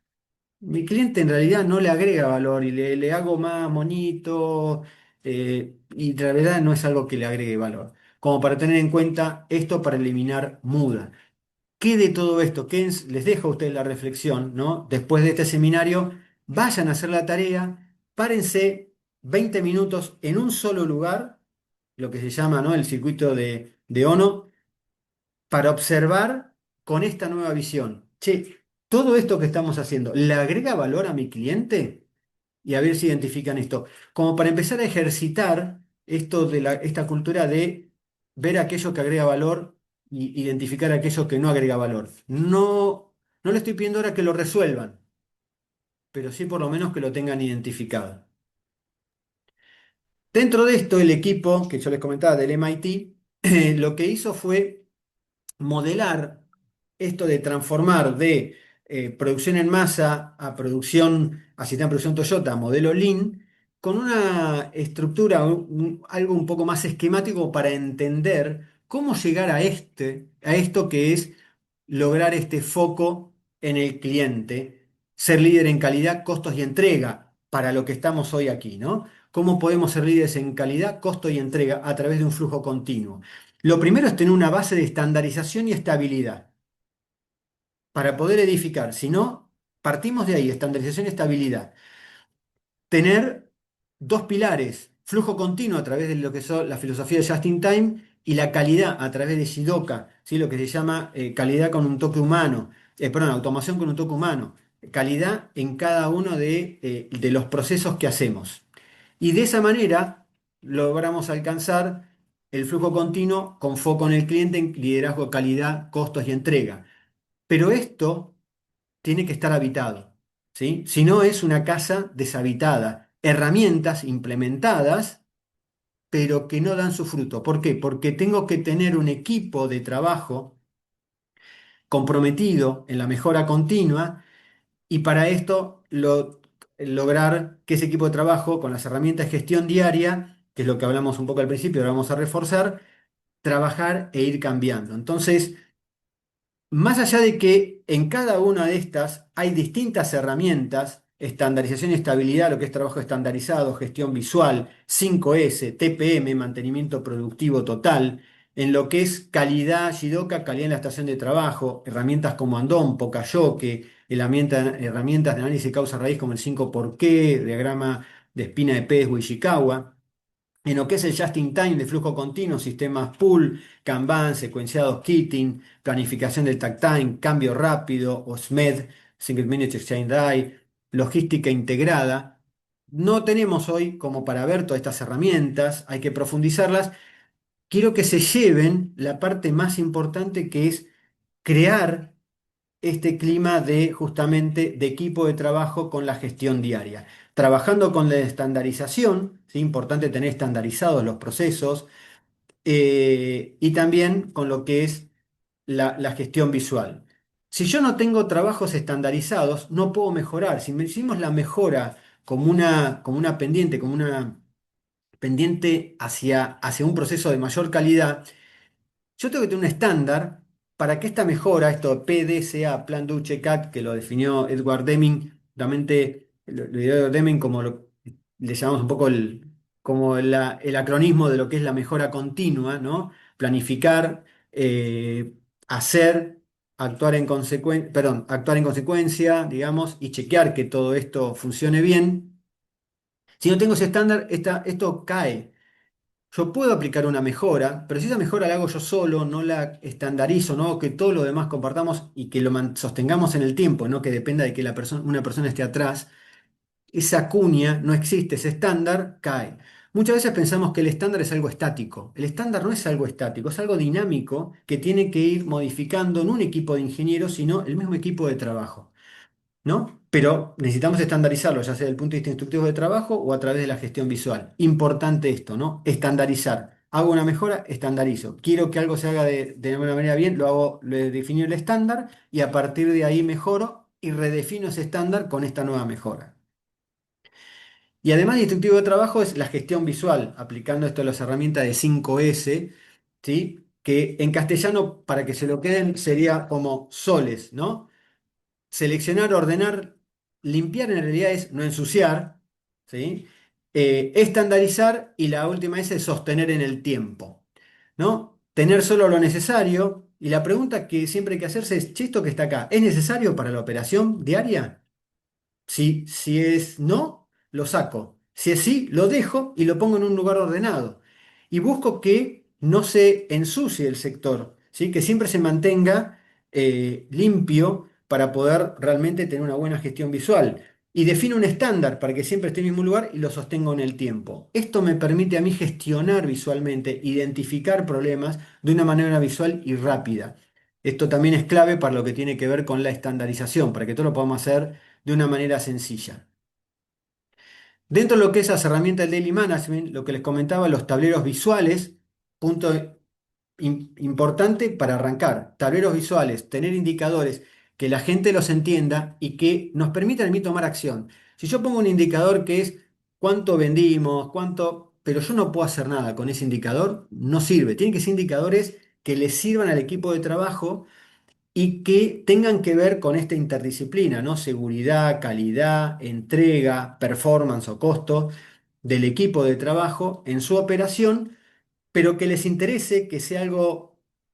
mi cliente en realidad no le agrega valor y le hago más monito y en realidad no es algo que le agregue valor. Como para tener en cuenta esto para eliminar muda. ¿Qué de todo esto? Les dejo a ustedes la reflexión, ¿no? Después de este seminario, vayan a hacer la tarea, párense 20 minutos en un solo lugar, lo que se llama, ¿no? El circuito de Ono para observar con esta nueva visión. Che, todo esto que estamos haciendo, ¿le agrega valor a mi cliente? Y a ver si identifican esto. Como para empezar a ejercitar esto de esta cultura de ver aquello que agrega valor y identificar aquello que no agrega valor. No, no le estoy pidiendo ahora que lo resuelvan, pero sí por lo menos que lo tengan identificado. Dentro de esto, el equipo que yo les comentaba del MIT, lo que hizo fue modelar esto de transformar de producción en masa a producción, a sistema de producción Toyota, modelo Lean, con una estructura, algo un poco más esquemático para entender cómo llegar a esto que es lograr este foco en el cliente, ser líder en calidad, costos y entrega, para lo que estamos hoy aquí, ¿no? ¿Cómo podemos ser líderes en calidad, costo y entrega a través de un flujo continuo? Lo primero es tener una base de estandarización y estabilidad para poder edificar. Si no, partimos de ahí, estandarización y estabilidad. Tener dos pilares, flujo continuo a través de lo que son la filosofía de Just in Time y la calidad a través de Shidoka, ¿sí? Lo que se llama calidad con un toque humano, perdón, automación con un toque humano, calidad en cada uno de los procesos que hacemos. Y de esa manera logramos alcanzar el flujo continuo con foco en el cliente, en liderazgo, calidad, costos y entrega. Pero esto tiene que estar habitado, ¿sí? Si no es una casa deshabitada, herramientas implementadas, pero que no dan su fruto. ¿Por qué? Porque tengo que tener un equipo de trabajo comprometido en la mejora continua y para esto lograr que ese equipo de trabajo con las herramientas de gestión diaria, que es lo que hablamos un poco al principio, ahora vamos a reforzar, trabajar e ir cambiando. Entonces, más allá de que en cada una de estas hay distintas herramientas, estandarización y estabilidad, lo que es trabajo estandarizado, gestión visual, 5S, TPM, mantenimiento productivo total, en lo que es calidad, Jidoka, calidad en la estación de trabajo, herramientas como Andón, Pocayoke, herramientas de análisis de causa-raíz como el 5 por qué, diagrama de espina de pez, Ishikawa. En lo que es el just-in-time de flujo continuo, sistemas pull, Kanban, secuenciados kitting, planificación del takt time, cambio rápido o SMED, Single Minute Exchange Die, logística integrada. No tenemos hoy como para ver todas estas herramientas, hay que profundizarlas. Quiero que se lleven la parte más importante que es crear este clima de justamente de equipo de trabajo con la gestión diaria. Trabajando con la estandarización, ¿sí? Importante tener estandarizados los procesos, y también con lo que es la gestión visual. Si yo no tengo trabajos estandarizados, no puedo mejorar. Si me hicimos la mejora como una pendiente, como una pendiente hacia un proceso de mayor calidad, yo tengo que tener un estándar para que esta mejora, esto PDCA, Plan Duce-Cat, que lo definió Edward Deming, realmente lo dio Edward Deming como le llamamos un poco como el acronismo de lo que es la mejora continua, ¿no? Planificar, hacer, actuar en consecuencia, digamos, y chequear que todo esto funcione bien. Si no tengo ese estándar, esto cae. Yo puedo aplicar una mejora, pero si esa mejora la hago yo solo, no la estandarizo, no que todo lo demás compartamos y que sostengamos en el tiempo, no que dependa de que una persona esté atrás, esa cuña no existe, ese estándar cae. Muchas veces pensamos que el estándar es algo estático. El estándar no es algo estático, es algo dinámico que tiene que ir modificando no un equipo de ingenieros, sino el mismo equipo de trabajo. ¿No? Pero necesitamos estandarizarlo, ya sea desde el punto de vista instructivo de trabajo o a través de la gestión visual. Importante esto, ¿no? Estandarizar. Hago una mejora, estandarizo. Quiero que algo se haga de una manera bien, lo hago, le defino el estándar y a partir de ahí mejoro y redefino ese estándar con esta nueva mejora. Y además de instructivo de trabajo es la gestión visual, aplicando esto a las herramientas de 5S, ¿sí? Que en castellano, para que se lo queden, sería como soles, ¿no? Seleccionar, ordenar, limpiar en realidad es no ensuciar, ¿sí? Estandarizar y la última es sostener en el tiempo, ¿no? Tener solo lo necesario y la pregunta que siempre hay que hacerse es, che, esto que está acá, ¿es necesario para la operación diaria? Si es no, lo saco. Si es sí, lo dejo y lo pongo en un lugar ordenado. Y busco que no se ensucie el sector, ¿sí? Que siempre se mantenga limpio para poder realmente tener una buena gestión visual. Y defino un estándar para que siempre esté en el mismo lugar y lo sostengo en el tiempo. Esto me permite a mí gestionar visualmente, identificar problemas de una manera visual y rápida. Esto también es clave para lo que tiene que ver con la estandarización, para que todo lo podamos hacer de una manera sencilla. Dentro de lo que es las herramientas del Daily Management, lo que les comentaba, los tableros visuales, punto importante para arrancar. Tableros visuales, tener indicadores, que la gente los entienda y que nos permitan a mí tomar acción. Si yo pongo un indicador que es cuánto vendimos, pero yo no puedo hacer nada con ese indicador, no sirve. Tienen que ser indicadores que les sirvan al equipo de trabajo y que tengan que ver con esta interdisciplina, ¿no? Seguridad, calidad, entrega, performance o costo del equipo de trabajo en su operación, pero que les interese que sea algo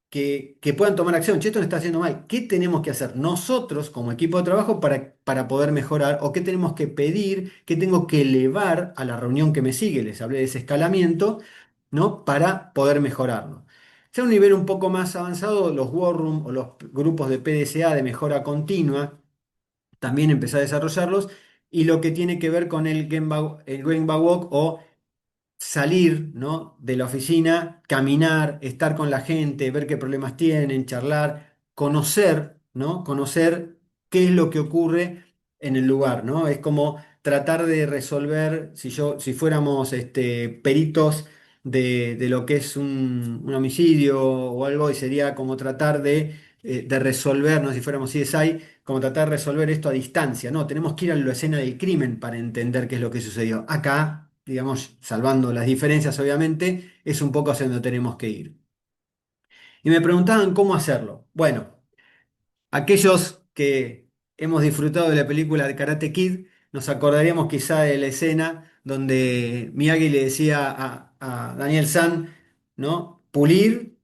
que puedan tomar acción. Che, esto no está haciendo mal. ¿Qué tenemos que hacer nosotros como equipo de trabajo para poder mejorar? ¿O qué tenemos que pedir? ¿Qué tengo que elevar a la reunión que me sigue? Les hablé de ese escalamiento, ¿no? Para poder mejorarlo. Ya a un nivel un poco más avanzado, los war room o los grupos de PDCA de mejora continua, también empecé a desarrollarlos. Y lo que tiene que ver con el Gemba Walk o salir, ¿no? De la oficina, caminar, estar con la gente, ver qué problemas tienen, charlar, conocer, ¿no? Conocer qué es lo que ocurre en el lugar, ¿no? Es como tratar de resolver, si fuéramos peritos de lo que es un homicidio o algo, y sería como tratar de resolver, ¿no? Si fuéramos CSI, como tratar de resolver esto a distancia, ¿no? Tenemos que ir a la escena del crimen para entender qué es lo que sucedió. Acá, digamos, salvando las diferencias, obviamente, es un poco hacia donde tenemos que ir. Y me preguntaban cómo hacerlo. Bueno, aquellos que hemos disfrutado de la película de Karate Kid, nos acordaríamos quizá de la escena donde Miyagi le decía a Daniel San, ¿no? Pulir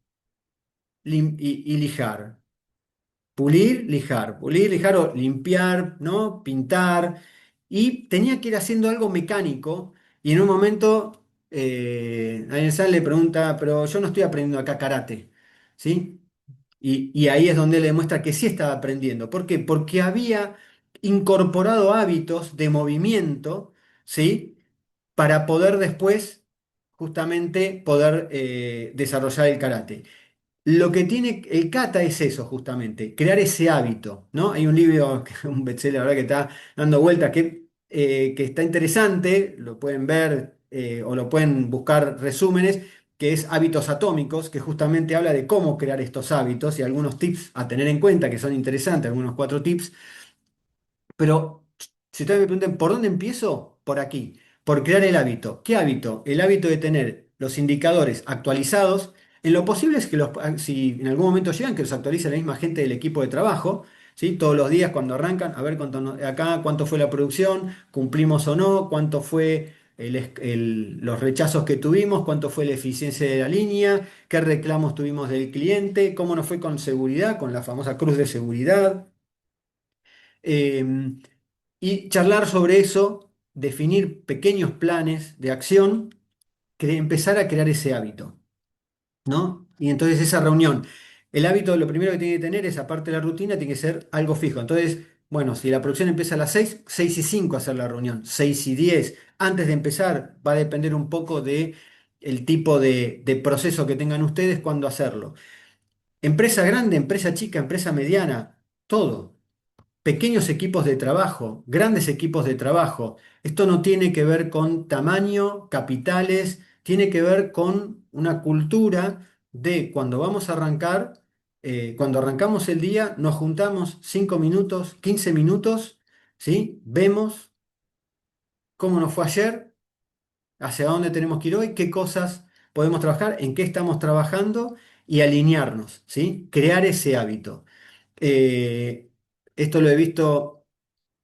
y lijar. Pulir, lijar o limpiar, ¿no? Pintar. Y tenía que ir haciendo algo mecánico. Y en un momento, Daniel San le pregunta, pero yo no estoy aprendiendo acá karate, ¿sí? Y ahí es donde le demuestra que sí estaba aprendiendo. ¿Por qué? Porque había incorporado hábitos de movimiento, ¿sí? Para poder después justamente poder desarrollar el karate. Lo que tiene el kata es eso, justamente, crear ese hábito, ¿no? Hay un libro, un bestseller, la verdad, que está dando vueltas, que está interesante, lo pueden ver o lo pueden buscar resúmenes, que es Hábitos Atómicos, que justamente habla de cómo crear estos hábitos y algunos tips a tener en cuenta, que son interesantes, algunos 4 tips. Pero si ustedes me preguntan, ¿por dónde empiezo? Por aquí, por crear el hábito. ¿Qué hábito? El hábito de tener los indicadores actualizados. En lo posible es que si en algún momento llegan, que los actualice la misma gente del equipo de trabajo, ¿sí? Todos los días cuando arrancan, a ver acá cuánto fue la producción, cumplimos o no, cuánto fue los rechazos que tuvimos, cuánto fue la eficiencia de la línea, qué reclamos tuvimos del cliente, cómo nos fue con seguridad, con la famosa cruz de seguridad. Em, y charlar sobre eso, definir pequeños planes de acción, empezar a crear ese hábito, ¿no? Y entonces esa reunión, el hábito lo primero que tiene que tener es, aparte de la rutina, tiene que ser algo fijo. Entonces, bueno, si la producción empieza a las 6, 6:05 hacer la reunión, 6:10. Antes de empezar, va a depender un poco de el tipo de proceso que tengan ustedes cuando hacerlo. Empresa grande, empresa chica, empresa mediana, todo pequeños equipos de trabajo, grandes equipos de trabajo. Esto no tiene que ver con tamaño, capitales, tiene que ver con una cultura de cuando vamos a arrancar, cuando arrancamos el día, nos juntamos 5 minutos, 15 minutos, ¿sí? Vemos cómo nos fue ayer, hacia dónde tenemos que ir hoy, qué cosas podemos trabajar, en qué estamos trabajando y alinearnos, ¿sí? Crear ese hábito. Eh, Esto lo he visto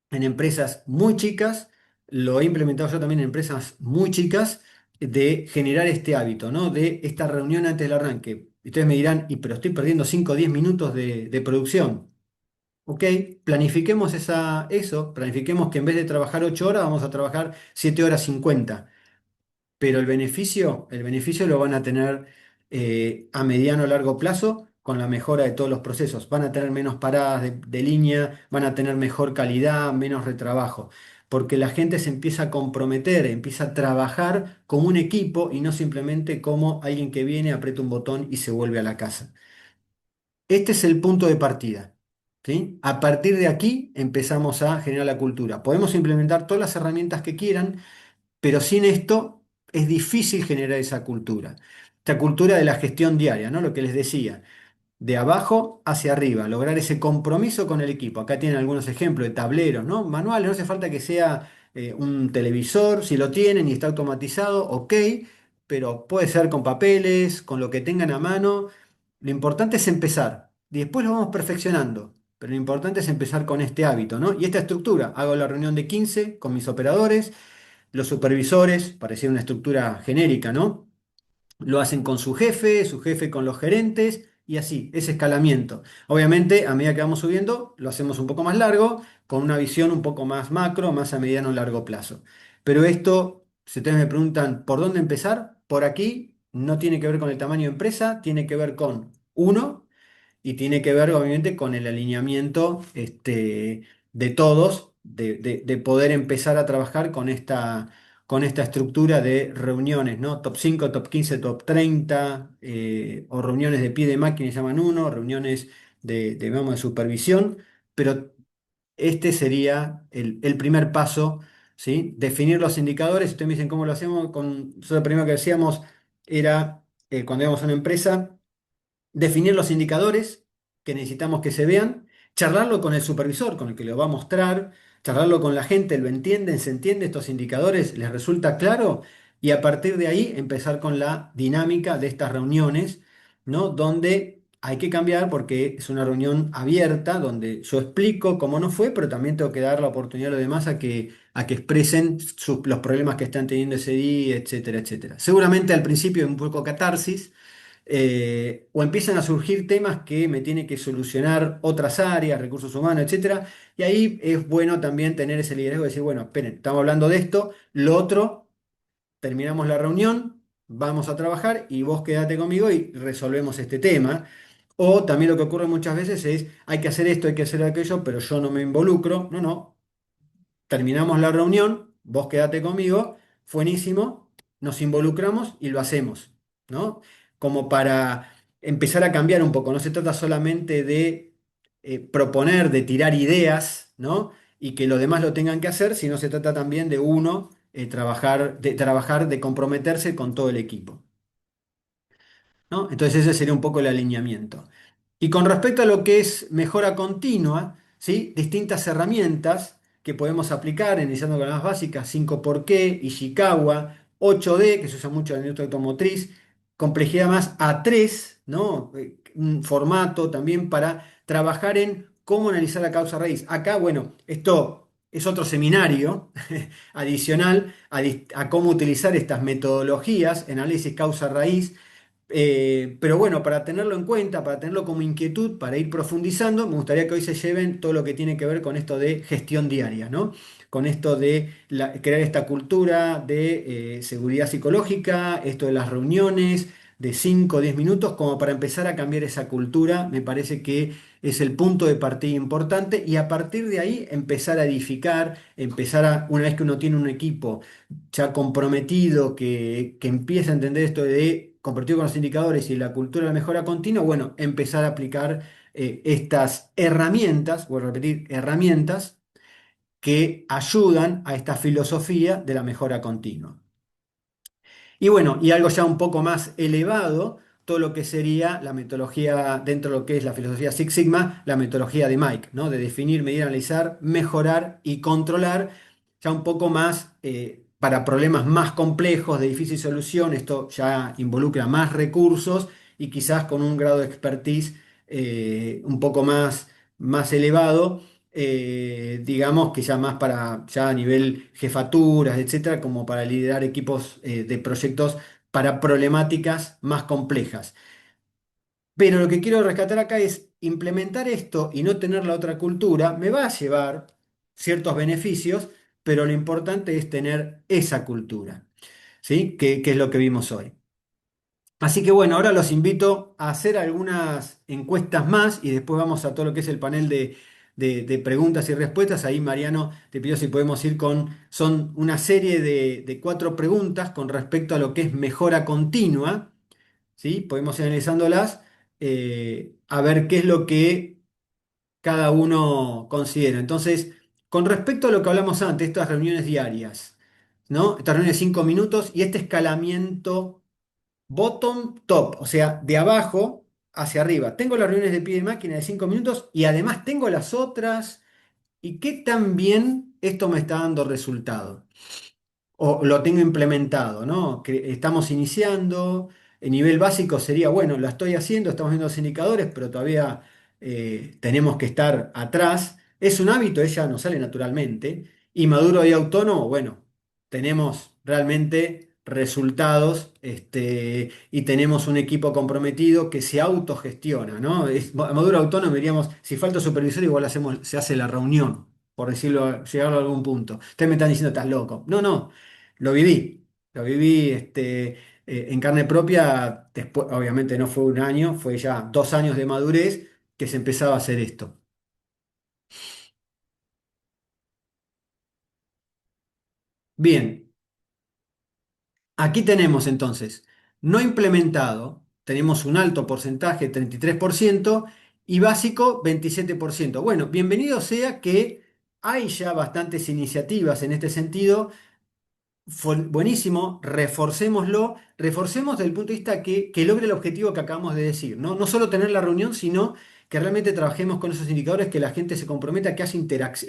en empresas muy chicas, lo he implementado yo también en empresas muy chicas, de generar este hábito, ¿no? De esta reunión antes del arranque. Y ustedes me dirán, pero estoy perdiendo 5 o 10 minutos de producción. Ok, planifiquemos eso, planifiquemos que en vez de trabajar 8 horas, vamos a trabajar 7 horas 50, pero el beneficio lo van a tener a mediano o largo plazo con la mejora de todos los procesos. Van a tener menos paradas de línea, van a tener mejor calidad, menos retrabajo, porque la gente se empieza a comprometer, empieza a trabajar como un equipo y no simplemente como alguien que viene, aprieta un botón y se vuelve a la casa. Este es el punto de partida. ¿Sí? A partir de aquí empezamos a generar la cultura. Podemos implementar todas las herramientas que quieran, pero sin esto es difícil generar esa cultura. Esta cultura de la gestión diaria, ¿no? Lo que les decía, de abajo hacia arriba, lograr ese compromiso con el equipo. Acá tienen algunos ejemplos de tableros, ¿no? Manuales, no hace falta que sea un televisor, si lo tienen y está automatizado, ok, pero puede ser con papeles, con lo que tengan a mano. Lo importante es empezar y después lo vamos perfeccionando. Pero lo importante es empezar con este hábito, ¿no? Y esta estructura, hago la reunión de 15 con mis operadores, los supervisores, parecía una estructura genérica, ¿no? Lo hacen con su jefe con los gerentes y así, ese escalamiento. Obviamente, a medida que vamos subiendo, lo hacemos un poco más largo, con una visión un poco más macro, más a mediano o largo plazo. Pero esto, si ustedes me preguntan por dónde empezar, por aquí no tiene que ver con el tamaño de empresa, tiene que ver con uno y tiene que ver obviamente con el alineamiento de todos, de poder empezar a trabajar con esta estructura de reuniones, ¿no? Top 5, top 15, top 30, o reuniones de pie de máquina, llaman uno, reuniones vamos, de supervisión, pero este sería el primer paso, ¿sí? Definir los indicadores. Ustedes me dicen cómo lo hacemos. Nosotros lo primero que decíamos era, cuando íbamos a una empresa, definir los indicadores que necesitamos que se vean, charlarlo con el supervisor, con el que lo va a mostrar, charlarlo con la gente, lo entienden, se entiende estos indicadores, les resulta claro, y a partir de ahí empezar con la dinámica de estas reuniones, ¿no? Donde hay que cambiar porque es una reunión abierta, donde yo explico cómo no fue, pero también tengo que dar la oportunidad a los demás a que expresen los problemas que están teniendo ese día, etcétera, etcétera. Seguramente al principio es un poco catarsis, o empiezan a surgir temas que me tiene que solucionar otras áreas, recursos humanos, etcétera. Y ahí es bueno también tener ese liderazgo de decir, bueno, esperen, estamos hablando de esto, lo otro, terminamos la reunión, vamos a trabajar y vos quedate conmigo y resolvemos este tema. O también lo que ocurre muchas veces es, hay que hacer esto, hay que hacer aquello, pero yo no me involucro. No, no, terminamos la reunión, vos quedate conmigo, buenísimo, nos involucramos y lo hacemos, ¿no? Como para empezar a cambiar un poco. No se trata solamente de proponer, de tirar ideas, ¿no? Y que los demás lo tengan que hacer, sino se trata también de uno trabajar, de comprometerse con todo el equipo, ¿no? Entonces ese sería un poco el alineamiento. Y con respecto a lo que es mejora continua, ¿sí? Distintas herramientas que podemos aplicar, iniciando con las más básicas, 5 por qué, Ishikawa, 8D, que se usa mucho en la industria automotriz, complejidad más A3, ¿no? Un formato también para trabajar en cómo analizar la causa raíz. Acá, bueno, esto es otro seminario adicional a cómo utilizar estas metodologías, análisis causa raíz, pero bueno, para tenerlo en cuenta, para tenerlo como inquietud, para ir profundizando, me gustaría que hoy se lleven todo lo que tiene que ver con esto de gestión diaria, ¿no? Con esto de crear esta cultura de seguridad psicológica, esto de las reuniones de 5 o 10 minutos, como para empezar a cambiar esa cultura, me parece que es el punto de partida importante y a partir de ahí empezar a edificar, una vez que uno tiene un equipo ya comprometido, que empieza a entender esto de compartir con los indicadores y la cultura de la mejora continua, bueno, empezar a aplicar estas herramientas, voy a repetir, herramientas que ayudan a esta filosofía de la mejora continua. Y bueno, y algo ya un poco más elevado, todo lo que sería la metodología, dentro de lo que es la filosofía Six Sigma, la metodología de Mike, ¿no? De definir, medir, analizar, mejorar y controlar, ya un poco más para problemas más complejos, de difícil solución, esto ya involucra más recursos y quizás con un grado de expertise un poco más elevado, digamos que ya más para, ya a nivel jefaturas, etcétera, como para liderar equipos de proyectos para problemáticas más complejas. Pero lo que quiero rescatar acá es implementar esto y no tener la otra cultura, me va a llevar ciertos beneficios, pero lo importante es tener esa cultura, ¿sí? Que es lo que vimos hoy. Así que bueno, ahora los invito a hacer algunas encuestas más y después vamos a todo lo que es el panel de preguntas y respuestas. Ahí, Mariano, te pido si podemos ir son una serie de 4 preguntas con respecto a lo que es mejora continua, ¿sí? Podemos ir analizándolas, a ver qué es lo que cada uno considera. Entonces, con respecto a lo que hablamos antes, estas reuniones diarias, ¿no? Estas reuniones de 5 minutos y este escalamiento bottom top, o sea, de abajo hacia arriba. Tengo las reuniones de pie de máquina de 5 minutos y además tengo las otras. ¿Y qué tan bien esto me está dando resultado? O lo tengo implementado, ¿no? Que estamos iniciando, el nivel básico sería, bueno, lo estoy haciendo, estamos viendo los indicadores, pero todavía tenemos que estar atrás. Es un hábito, ella nos sale naturalmente. Y maduro y autónomo, bueno, tenemos realmente resultados, y tenemos un equipo comprometido que se autogestiona, ¿no? Maduro autónomo diríamos, si falta supervisor, igual se hace la reunión, por decirlo, llegarlo a algún punto. Ustedes me están diciendo, estás loco. No, no. Lo viví en carne propia, después, obviamente no fue un año, fue ya 2 años de madurez que se empezaba a hacer esto. Bien, aquí tenemos entonces, no implementado, tenemos un alto porcentaje, 33%, y básico, 27%. Bueno, bienvenido sea que hay ya bastantes iniciativas en este sentido. Buenísimo, reforcémoslo, reforcemos desde el punto de vista que logre el objetivo que acabamos de decir, ¿no? No solo tener la reunión, sino que realmente trabajemos con esos indicadores, que la gente se comprometa, que haya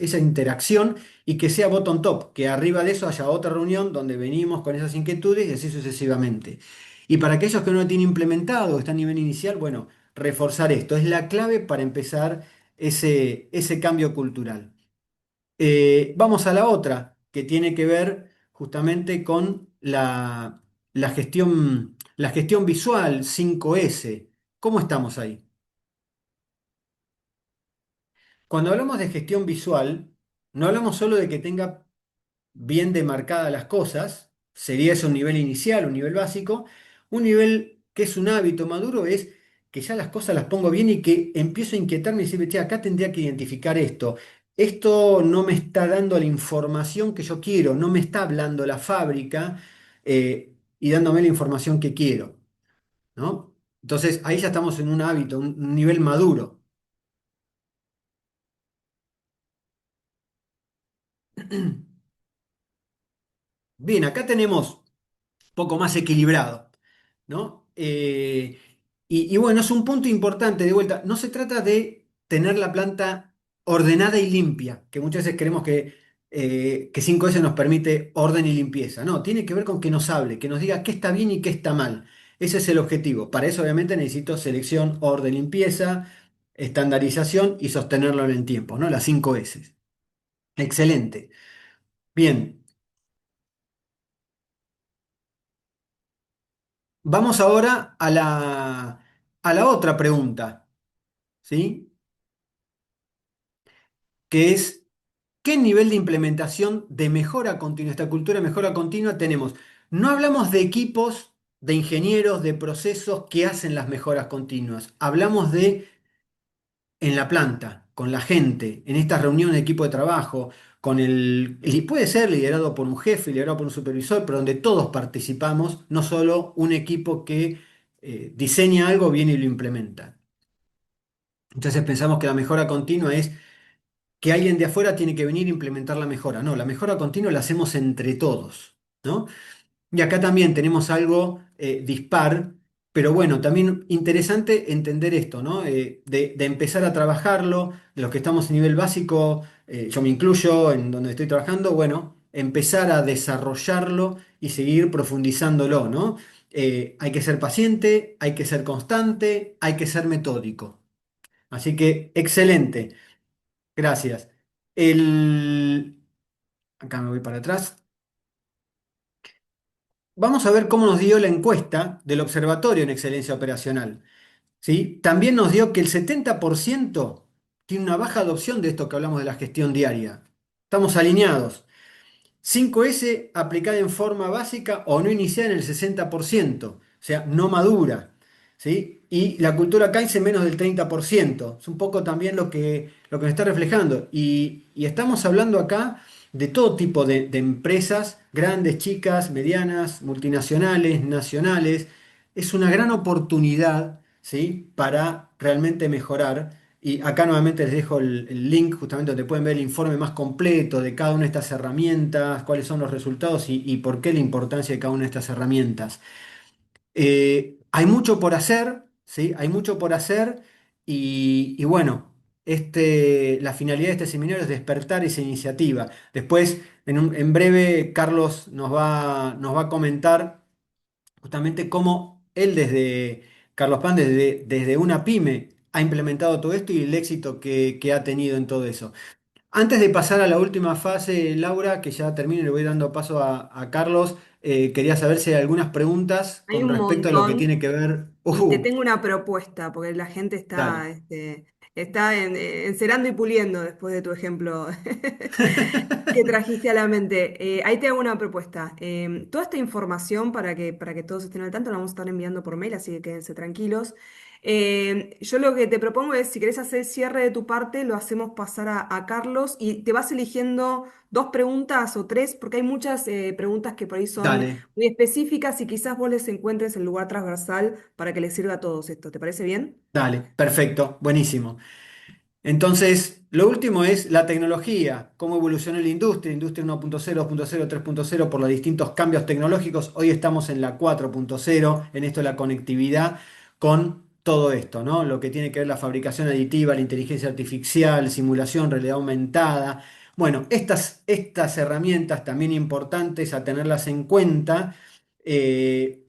esa interacción y que sea bottom top, que arriba de eso haya otra reunión donde venimos con esas inquietudes y así sucesivamente. Y para aquellos que no lo tienen implementado, están a nivel inicial, bueno, reforzar esto es la clave para empezar ese cambio cultural. Vamos a la otra, que tiene que ver justamente con la gestión visual 5S. ¿Cómo estamos ahí? Cuando hablamos de gestión visual, no hablamos solo de que tenga bien demarcadas las cosas, sería eso un nivel inicial, un nivel básico. Un nivel que es un hábito maduro es que ya las cosas las pongo bien y que empiezo a inquietarme y decir, che, acá tendría que identificar esto. Esto no me está dando la información que yo quiero, no me está hablando la fábrica y dándome la información que quiero, ¿no? Entonces ahí ya estamos en un hábito, un nivel maduro. Bien, acá tenemos poco más equilibrado, ¿no? Y bueno, es un punto importante de vuelta. No se trata de tener la planta ordenada y limpia, que muchas veces creemos que 5S nos permite orden y limpieza. No, tiene que ver con que nos hable, que nos diga qué está bien y qué está mal. Ese es el objetivo. Para eso obviamente necesito selección, orden, limpieza, estandarización y sostenerlo en el tiempo, ¿no? Las 5S. Excelente. Bien, vamos ahora a la otra pregunta. ¿Sí? Que es qué nivel de implementación de mejora continua, esta cultura de mejora continua tenemos. No hablamos de equipos, de ingenieros, de procesos que hacen las mejoras continuas. Hablamos de en la planta, con la gente, en estas reuniones de equipo de trabajo, y puede ser liderado por un jefe, liderado por un supervisor, pero donde todos participamos, no solo un equipo que diseña algo, viene y lo implementa. Entonces pensamos que la mejora continua es que alguien de afuera tiene que venir a implementar la mejora. No, la mejora continua la hacemos entre todos, ¿no? Y acá también tenemos algo dispar, pero bueno, también interesante entender esto, ¿no? De empezar a trabajarlo, de los que estamos en nivel básico, yo me incluyo en donde estoy trabajando, bueno, empezar a desarrollarlo y seguir profundizándolo, ¿no? Hay que ser paciente, hay que ser constante, hay que ser metódico. Así que excelente. Gracias. El... Acá me voy para atrás. Vamos a ver cómo nos dio la encuesta del Observatorio en Excelencia Operacional. ¿Sí? También nos dio que el 70% tiene una baja adopción de esto que hablamos de la gestión diaria. Estamos alineados. 5S aplicada en forma básica o no iniciada en el 60%, o sea, no madura, ¿sí? Y la cultura Kaizen menos del 30%, es un poco también lo que me está reflejando. Y estamos hablando acá de todo tipo de empresas, grandes, chicas, medianas, multinacionales, nacionales. Es una gran oportunidad, ¿sí? Para realmente mejorar. Y acá nuevamente les dejo el link justamente donde pueden ver el informe más completo de cada una de estas herramientas, cuáles son los resultados y por qué la importancia de cada una de estas herramientas. Hay mucho por hacer, ¿sí? Hay mucho por hacer y bueno, la finalidad de este seminario es despertar esa iniciativa. Después, en breve, Carlos nos va a comentar justamente cómo él Carlos Pan, desde una pyme, ha implementado todo esto y el éxito que ha tenido en todo eso. Antes de pasar a la última fase, Laura, que ya termino y le voy dando paso a Carlos, quería saber si hay algunas preguntas Hay con un respecto a lo que montón tiene que ver. y te tengo una propuesta, porque la gente Dale. está encerando y puliendo después de tu ejemplo que trajiste a la mente. Ahí te hago una propuesta. Toda esta información para que todos estén al tanto la vamos a estar enviando por mail, así que quédense tranquilos. Yo lo que te propongo es, si querés hacer el cierre de tu parte, lo hacemos pasar a Carlos y te vas eligiendo dos preguntas o tres, porque hay muchas preguntas que por ahí son Dale, muy específicas y quizás vos les encuentres el lugar transversal para que les sirva a todos esto. ¿Te parece bien? dale, perfecto, buenísimo. Entonces, lo último es la tecnología, cómo evolucionó la industria 1.0, 2.0, 3.0 por los distintos cambios tecnológicos. Hoy estamos en la 4.0, en esto de la conectividad con todo esto, ¿no? Lo que tiene que ver la fabricación aditiva, la inteligencia artificial, simulación, realidad aumentada. Bueno, estas herramientas también importantes a tenerlas en cuenta.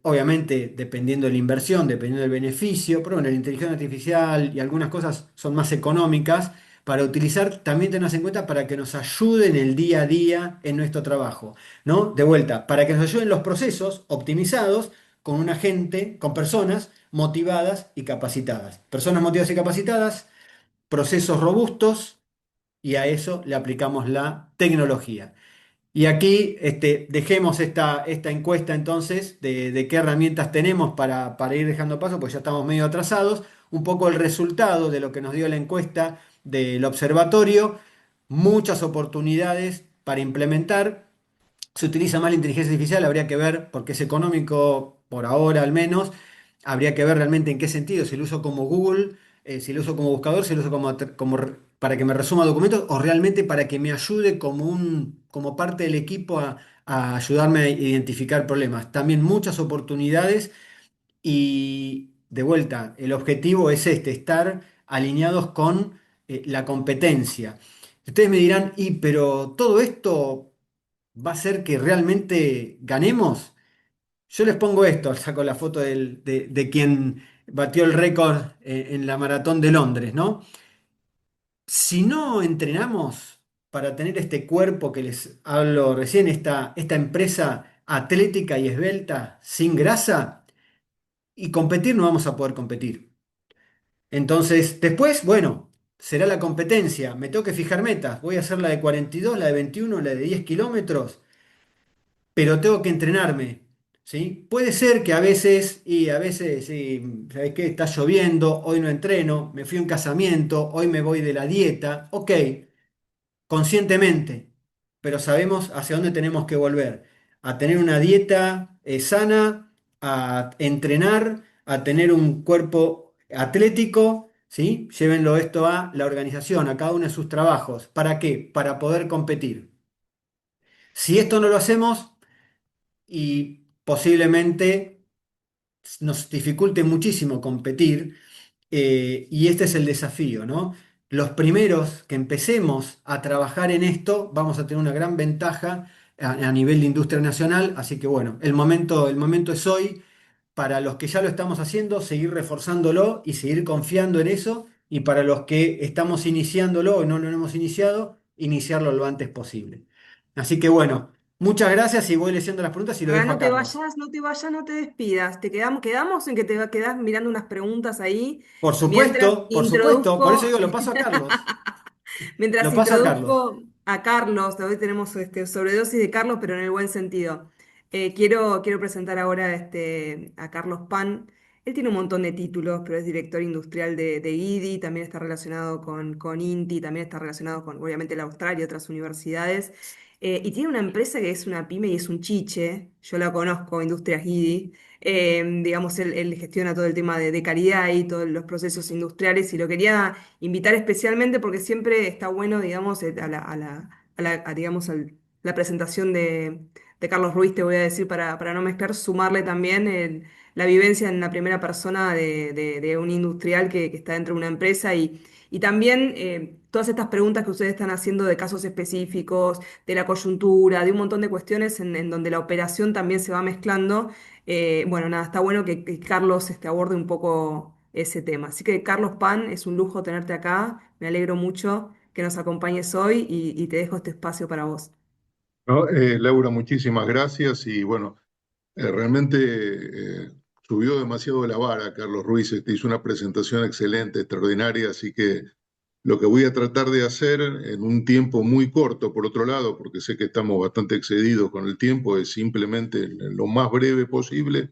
Obviamente, dependiendo de la inversión, dependiendo del beneficio, pero bueno, la inteligencia artificial y algunas cosas son más económicas para utilizar, también tenerlas en cuenta para que nos ayuden el día a día en nuestro trabajo, ¿no? De vuelta, para que nos ayuden los procesos optimizados con una gente, con personas motivadas y capacitadas. Personas motivadas y capacitadas, procesos robustos y a eso le aplicamos la tecnología. Y aquí dejemos esta encuesta entonces de qué herramientas tenemos para ir dejando paso, pues ya estamos medio atrasados. un poco el resultado de lo que nos dio la encuesta del observatorio, muchas oportunidades para implementar. Se utiliza más la inteligencia artificial, habría que ver, porque es económico por ahora al menos, habría que ver realmente en qué sentido, si lo uso como Google, si lo uso como buscador, si lo uso para que me resuma documentos o realmente para que me ayude como parte del equipo a ayudarme a identificar problemas. También muchas oportunidades y de vuelta, el objetivo es estar alineados con la competencia. Ustedes me dirán, pero todo esto va a hacer que realmente ganemos. Yo les pongo esto, saco la foto de quien batió el récord en la maratón de Londres, ¿no? Si no entrenamos para tener este cuerpo que les hablo recién, esta empresa atlética y esbelta, sin grasa, y competir no vamos a poder competir. Entonces, después, bueno, será la competencia. Me tengo que fijar metas. Voy a hacer la de 42, la de 21, la de 10 kilómetros, pero tengo que entrenarme, ¿sí? Puede ser que a veces, sí, ¿sabes qué? Está lloviendo, hoy no entreno, me fui a un casamiento, hoy me voy de la dieta, ok, conscientemente, pero sabemos hacia dónde tenemos que volver, a tener una dieta sana, a entrenar, a tener un cuerpo atlético, ¿sí? Llévenlo esto a la organización, a cada uno de sus trabajos. ¿Para qué? Para poder competir. Si esto no lo hacemos, y posiblemente nos dificulte muchísimo competir, y este es el desafío, ¿no? Los primeros que empecemos a trabajar en esto vamos a tener una gran ventaja a nivel de industria nacional, así que bueno, el momento es hoy para los que ya lo estamos haciendo, seguir reforzándolo y seguir confiando en eso, y para los que estamos iniciándolo o no lo hemos iniciado, iniciarlo lo antes posible. Así que bueno, muchas gracias y voy leyendo las preguntas y lo Ah, dejo a no te Carlos. vayas, no te vayas, no te despidas. Quedamos en que quedás mirando unas preguntas ahí mientras Por supuesto, por eso introduzco. digo, lo paso a Carlos. Mientras Lo paso a Carlos. introduzco a Carlos, hoy tenemos sobredosis de Carlos, pero en el buen sentido. Quiero presentar ahora a Carlos Pan. Él tiene un montón de títulos, pero es director industrial de IDI, también está relacionado con INTI, también está relacionado con, obviamente, la Australia y otras universidades. Y tiene una empresa que es una pyme y es un chiche, yo la conozco, Industrias IDI. Digamos, él gestiona todo el tema de calidad y todos los procesos industriales y lo quería invitar especialmente porque siempre está bueno, digamos, digamos, la presentación de Carlos Ruiz, te voy a decir, para no mezclar, sumarle también la vivencia en la primera persona de un industrial que está dentro de una empresa y también todas estas preguntas que ustedes están haciendo de casos específicos, de la coyuntura, de un montón de cuestiones en donde la operación también se va mezclando. Bueno, nada, está bueno que Carlos aborde un poco ese tema. Así que Carlos Pan, es un lujo tenerte acá. Me alegro mucho que nos acompañes hoy y te dejo este espacio para vos. No, Laura, muchísimas gracias y bueno, realmente subió demasiado la vara Carlos Ruiz, hizo una presentación excelente, extraordinaria, así que lo que voy a tratar de hacer en un tiempo muy corto, por otro lado, porque sé que estamos bastante excedidos con el tiempo, es simplemente en lo más breve posible,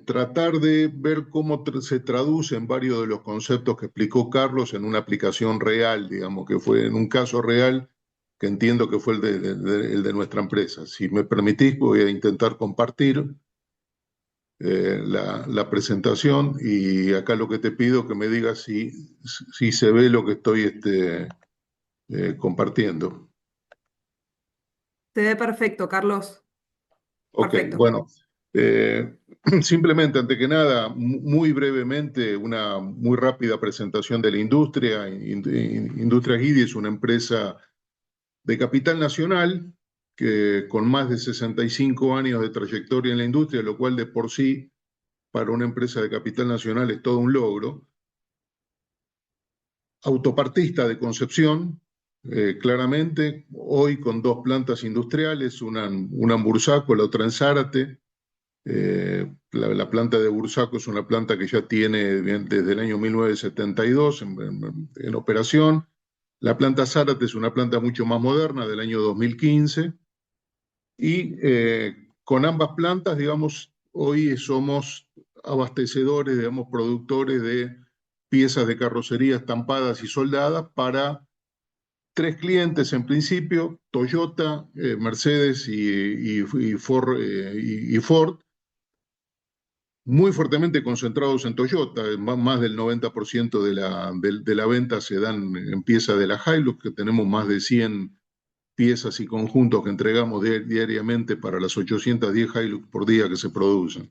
tratar de ver cómo se traducen varios de los conceptos que explicó Carlos en una aplicación real, digamos, que fue en un caso real que entiendo que fue el de nuestra empresa. Si me permitís, voy a intentar compartir la presentación y acá lo que te pido que me digas si se ve lo que estoy compartiendo. Se ve perfecto, Carlos. Ok, Perfecto. bueno, eh, simplemente, ante que nada, muy brevemente, una muy rápida presentación de la industria. Industria Guidi es una empresa de capital nacional que con más de 65 años de trayectoria en la industria, lo cual de por sí para una empresa de capital nacional es todo un logro. Autopartista de Concepción, claramente, hoy con dos plantas industriales, una en Bursaco, la otra en Zárate. La planta de Bursaco es una planta que ya tiene desde el año 1972 en operación. La planta Zárate es una planta mucho más moderna, del año 2015. Y con ambas plantas, digamos, hoy somos abastecedores, digamos, productores de piezas de carrocería estampadas y soldadas para tres clientes en principio: Toyota, Mercedes y Ford, muy fuertemente concentrados en Toyota. Más del 90% de la venta se dan en piezas de la Hilux, que tenemos más de 100 piezas y conjuntos que entregamos diariamente para las 810 Hilux por día que se producen.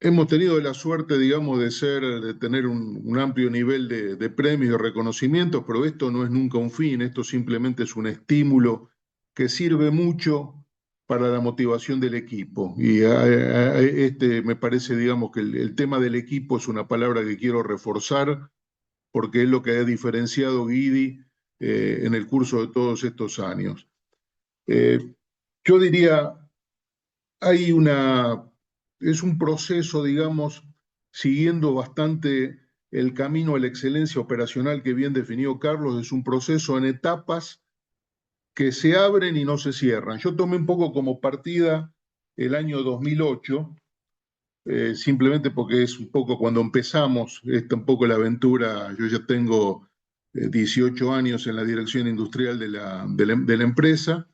Hemos tenido la suerte, digamos, de tener un amplio nivel de premios y de reconocimientos, pero esto no es nunca un fin, esto simplemente es un estímulo que sirve mucho para la motivación del equipo. Y me parece, digamos, que el tema del equipo es una palabra que quiero reforzar, porque es lo que ha diferenciado Guidi en el curso de todos estos años. Eh, yo diría, hay es un proceso, digamos, siguiendo bastante el camino a la excelencia operacional que bien definió Carlos. Es un proceso en etapas que se abren y no se cierran. Yo tomé un poco como partida el año 2008, simplemente porque es un poco cuando empezamos un poco la aventura. Yo ya tengo 18 años en la dirección industrial de la empresa,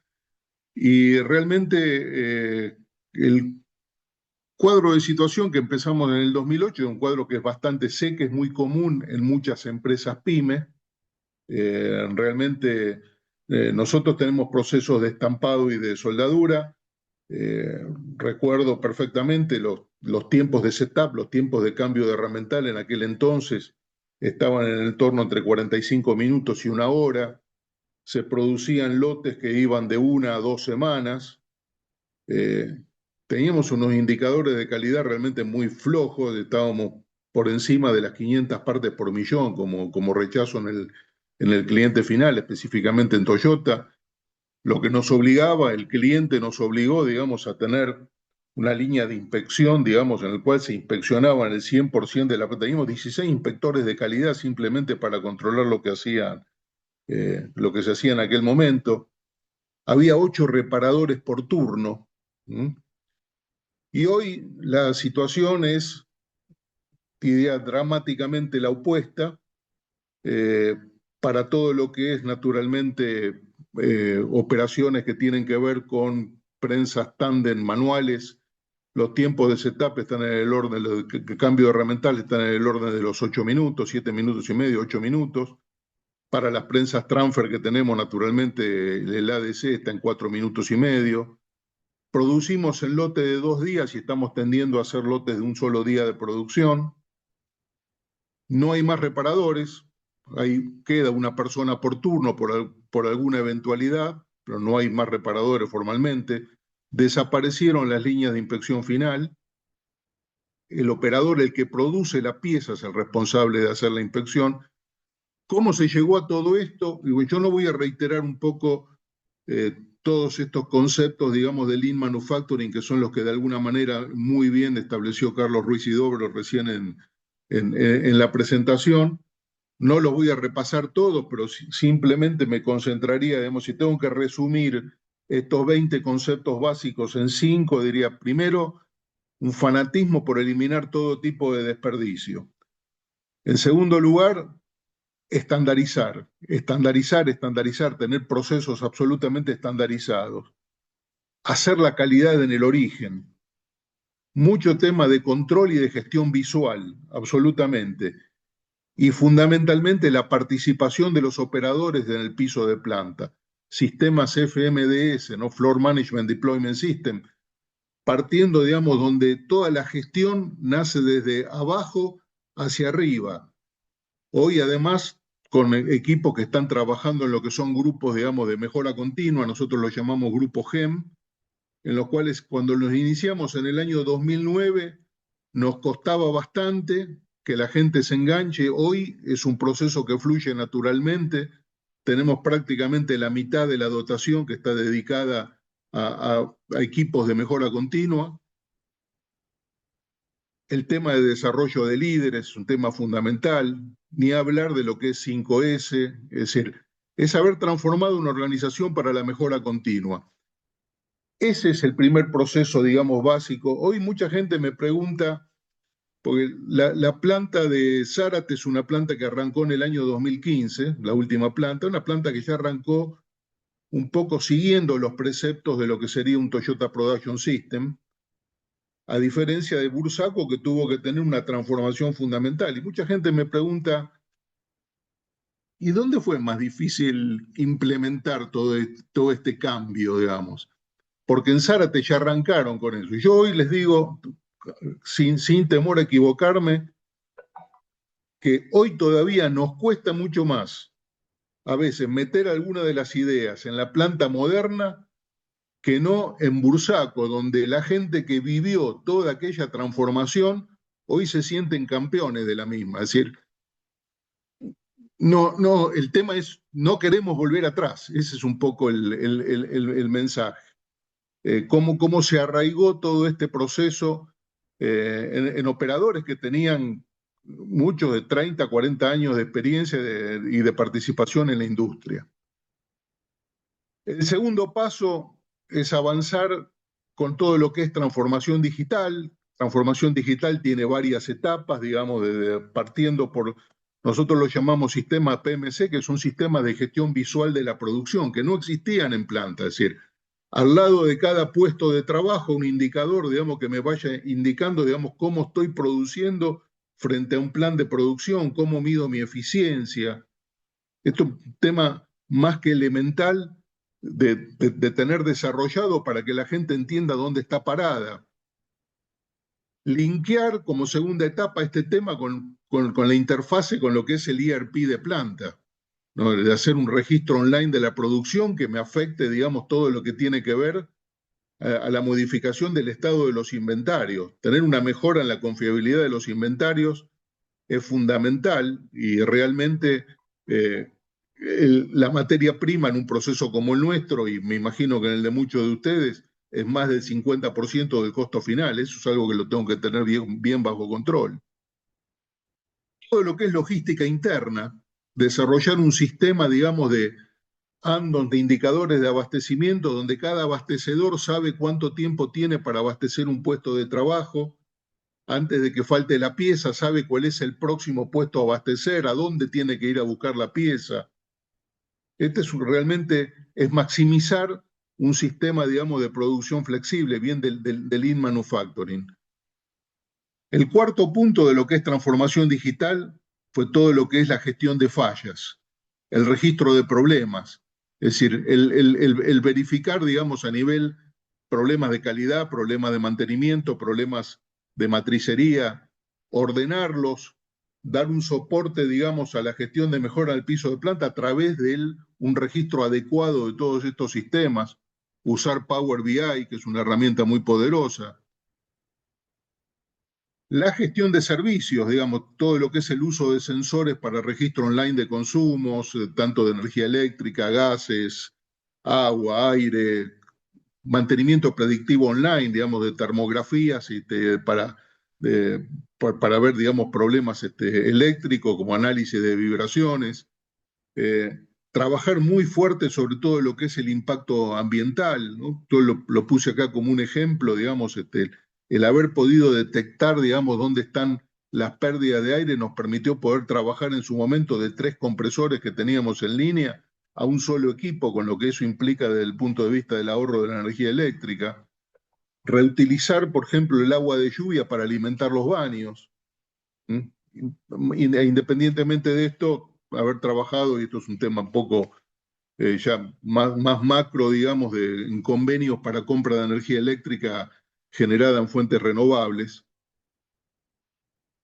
y realmente el cuadro de situación que empezamos en el 2008 es un cuadro que es bastante sé que es muy común en muchas empresas pyme. Realmente nosotros tenemos procesos de estampado y de soldadura. Eh, Recuerdo perfectamente los tiempos de setup, los tiempos de cambio de herramental en aquel entonces estaban en el torno entre 45 minutos y una hora. Se producían lotes que iban de 1 a 2 semanas. eh, Teníamos unos indicadores de calidad realmente muy flojos. Estábamos por encima de las 500 partes por millón como rechazo en el cliente final, específicamente en Toyota, lo que nos obligaba, el cliente nos obligó, digamos, a tener una línea de inspección, digamos, en el cual se inspeccionaban el 100% de la... Teníamos 16 inspectores de calidad simplemente para controlar lo que hacían, lo que se hacía en aquel momento. Había 8 reparadores por turno. ¿Mm? Y hoy la situación es, diría, dramáticamente la opuesta, eh, para todo lo que es naturalmente operaciones que tienen que ver con prensas tándem manuales. Los tiempos de setup están en el orden, los cambio de herramental están en el orden de los 8 minutos, 7 minutos y medio, 8 minutos. Para las prensas transfer que tenemos, naturalmente, el ADC está en 4 minutos y medio. Producimos en lote de 2 días y estamos tendiendo a hacer lotes de un solo día de producción. No hay más reparadores, ahí queda una persona por turno por alguna eventualidad, pero no hay más reparadores formalmente. Desaparecieron las líneas de inspección final. El operador, el que produce la pieza, es el responsable de hacer la inspección. ¿Cómo se llegó a todo esto? Yo no voy a reiterar un poco todos estos conceptos, digamos, de Lean Manufacturing, que son los que de alguna manera muy bien estableció Carlos Ruiz y Dobro recién en la presentación. No los voy a repasar todos, pero simplemente me concentraría, digamos, si tengo que resumir estos 20 conceptos básicos en 5, diría: primero, un fanatismo por eliminar todo tipo de desperdicio. En segundo lugar, estandarizar, estandarizar, estandarizar, tener procesos absolutamente estandarizados, hacer la calidad en el origen, mucho tema de control y de gestión visual, absolutamente, y fundamentalmente la participación de los operadores en el piso de planta, sistemas FMDS, ¿no? Floor Management Deployment System, partiendo, digamos, donde toda la gestión nace desde abajo hacia arriba. Hoy, además, con equipos que están trabajando en lo que son grupos, digamos, de mejora continua, nosotros los llamamos Grupo GEM, en los cuales cuando los iniciamos en el año 2009 nos costaba bastante que la gente se enganche. Hoy es un proceso que fluye naturalmente. Tenemos prácticamente la mitad de la dotación que está dedicada a equipos de mejora continua. El tema de desarrollo de líderes es un tema fundamental, ni hablar de lo que es 5S, es decir, es haber transformado una organización para la mejora continua. Ese es el primer proceso, digamos, básico. Hoy mucha gente me pregunta, porque la planta de Zárate es una planta que arrancó en el año 2015, la última planta, una planta que ya arrancó un poco siguiendo los preceptos de lo que sería un Toyota Production System, a diferencia de Bursaco, que tuvo que tener una transformación fundamental. Y mucha gente me pregunta, ¿y dónde fue más difícil implementar todo este cambio, digamos? Porque en Zárate ya arrancaron con eso. Y yo hoy les digo, sin temor a equivocarme, que hoy todavía nos cuesta mucho más a veces meter alguna de las ideas en la planta moderna que no en Bursaco, donde la gente que vivió toda aquella transformación hoy se sienten campeones de la misma. Es decir, no, el tema es, no queremos volver atrás. Ese es un poco el mensaje. Cómo se arraigó todo este proceso en operadores que tenían muchos de 30, 40 años de experiencia y de participación en la industria. El segundo paso es avanzar con todo lo que es transformación digital. Transformación digital tiene varias etapas, digamos, partiendo por, nosotros lo llamamos sistema PMC, que es un sistema de gestión visual de la producción, que no existían en planta, es decir, al lado de cada puesto de trabajo, un indicador, digamos, que me vaya indicando, digamos, cómo estoy produciendo frente a un plan de producción, cómo mido mi eficiencia. Esto es un tema más que elemental de tener desarrollado para que la gente entienda dónde está parada. Linkear como segunda etapa este tema con la interfase con lo que es el ERP de planta, ¿no? De hacer un registro online de la producción que me afecte, digamos, todo lo que tiene que ver a la modificación del estado de los inventarios. Tener una mejora en la confiabilidad de los inventarios es fundamental y realmente la materia prima en un proceso como el nuestro, y me imagino que en el de muchos de ustedes, es más del 50% del costo final. Eso es algo que lo tengo que tener bien bajo control. Todo lo que es logística interna, desarrollar un sistema, digamos, de andon, de indicadores de abastecimiento, donde cada abastecedor sabe cuánto tiempo tiene para abastecer un puesto de trabajo, antes de que falte la pieza, sabe cuál es el próximo puesto a abastecer, a dónde tiene que ir a buscar la pieza. Realmente es maximizar un sistema, digamos, de producción flexible, bien del lean manufacturing. El cuarto punto de lo que es transformación digital fue todo lo que es la gestión de fallas, el registro de problemas, es decir, el verificar, digamos, a nivel problemas de calidad, problemas de mantenimiento, problemas de matricería, ordenarlos, dar un soporte, digamos, a la gestión de mejora del piso de planta a través de un registro adecuado de todos estos sistemas, usar Power BI, que es una herramienta muy poderosa. La gestión de servicios, digamos, todo lo que es el uso de sensores para registro online de consumos, tanto de energía eléctrica, gases, agua, aire, mantenimiento predictivo online, digamos, de termografías para ver, digamos, problemas eléctricos como análisis de vibraciones. Trabajar muy fuerte sobre todo lo que es el impacto ambiental, ¿no? Yo lo puse acá como un ejemplo, digamos, el haber podido detectar, digamos, dónde están las pérdidas de aire nos permitió poder trabajar en su momento de 3 compresores que teníamos en línea a un solo equipo, con lo que eso implica desde el punto de vista del ahorro de la energía eléctrica. Reutilizar, por ejemplo, el agua de lluvia para alimentar los baños. Independientemente de esto, haber trabajado, y esto es un tema un poco ya más macro, digamos, en convenios para compra de energía eléctrica generada en fuentes renovables.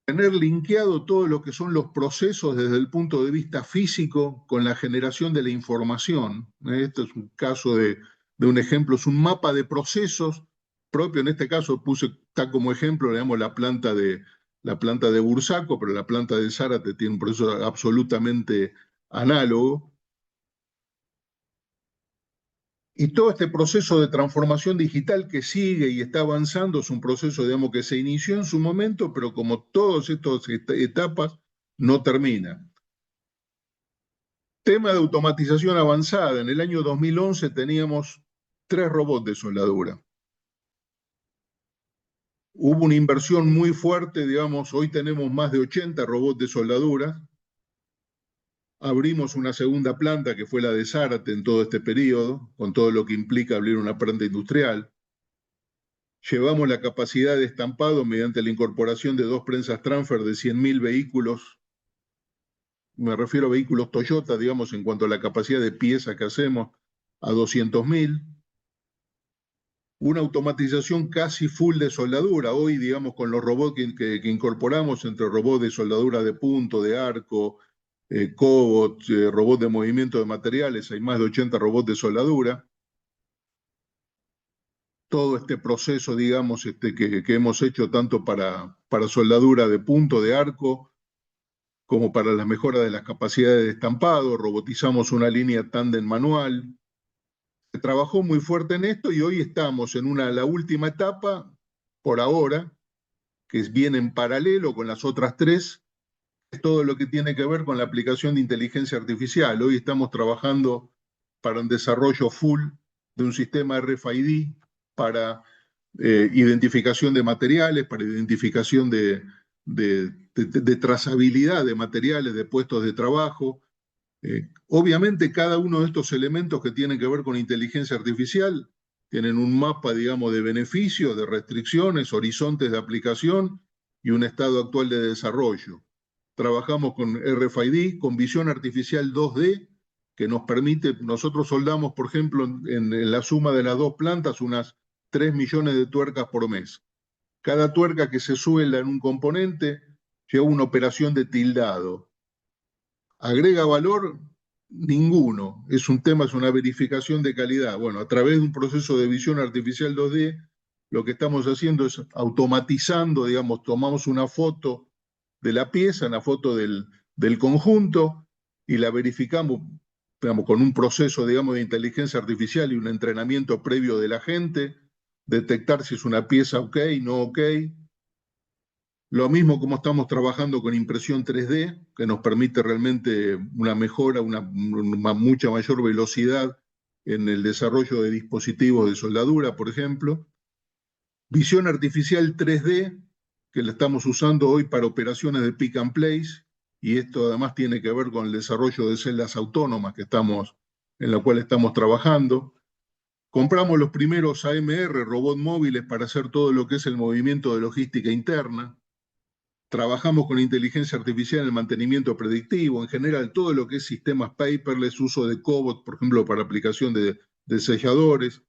Tener linkeado todo lo que son los procesos desde el punto de vista físico con la generación de la información. Esto es un caso de un ejemplo, es un mapa de procesos propio. En este caso está como ejemplo, digamos, la planta de Bursaco, pero la planta de Zárate tiene un proceso absolutamente análogo. Y todo este proceso de transformación digital que sigue y está avanzando es un proceso, digamos, que se inició en su momento, pero como todas estas etapas, no termina. Tema de automatización avanzada. En el año 2011 teníamos 3 robots de soldadura. Hubo una inversión muy fuerte, digamos, hoy tenemos más de 80 robots de soldadura. Abrimos una segunda planta que fue la de Zárate en todo este periodo, con todo lo que implica abrir una planta industrial. Llevamos la capacidad de estampado mediante la incorporación de 2 prensas transfer de 100.000 vehículos. Me refiero a vehículos Toyota, digamos, en cuanto a la capacidad de pieza que hacemos, a 200.000. Una automatización casi full de soldadura. Hoy, digamos, con los robots que incorporamos, entre robots de soldadura de punto, de arco, cobots, robots de movimiento de materiales, hay más de 80 robots de soldadura. Todo este proceso, digamos, que hemos hecho tanto para soldadura de punto, de arco, como para la mejora de las capacidades de estampado. Robotizamos una línea tándem manual. Se trabajó muy fuerte en esto y hoy estamos en la última etapa, por ahora, que viene en paralelo con las otras 3, es todo lo que tiene que ver con la aplicación de inteligencia artificial. Hoy estamos trabajando para un desarrollo full de un sistema RFID para identificación de materiales, para identificación de trazabilidad de materiales, de puestos de trabajo. Obviamente cada uno de estos elementos que tienen que ver con inteligencia artificial tienen un mapa, digamos, de beneficios, de restricciones, horizontes de aplicación y un estado actual de desarrollo. Trabajamos con RFID, con visión artificial 2D, que nos permite, nosotros soldamos, por ejemplo, en la suma de las 2 plantas, unas 3 millones de tuercas por mes. Cada tuerca que se suelda en un componente lleva una operación de tildado. ¿Agrega valor? Ninguno. Es un tema, es una verificación de calidad. Bueno, a través de un proceso de visión artificial 2D, lo que estamos haciendo es automatizando, digamos, tomamos una foto de la pieza, una foto del conjunto, y la verificamos, digamos, con un proceso, digamos, de inteligencia artificial y un entrenamiento previo de la gente, detectar si es una pieza ok, no ok. Lo mismo como estamos trabajando con impresión 3D, que nos permite realmente una mejora, una mucha mayor velocidad en el desarrollo de dispositivos de soldadura, por ejemplo. Visión artificial 3D, que la estamos usando hoy para operaciones de pick and place, y esto además tiene que ver con el desarrollo de celdas autónomas en la cual estamos trabajando. Compramos los primeros AMR, robots móviles, para hacer todo lo que es el movimiento de logística interna. Trabajamos con inteligencia artificial en el mantenimiento predictivo, en general todo lo que es sistemas paperless, uso de cobots, por ejemplo, para aplicación de selladores.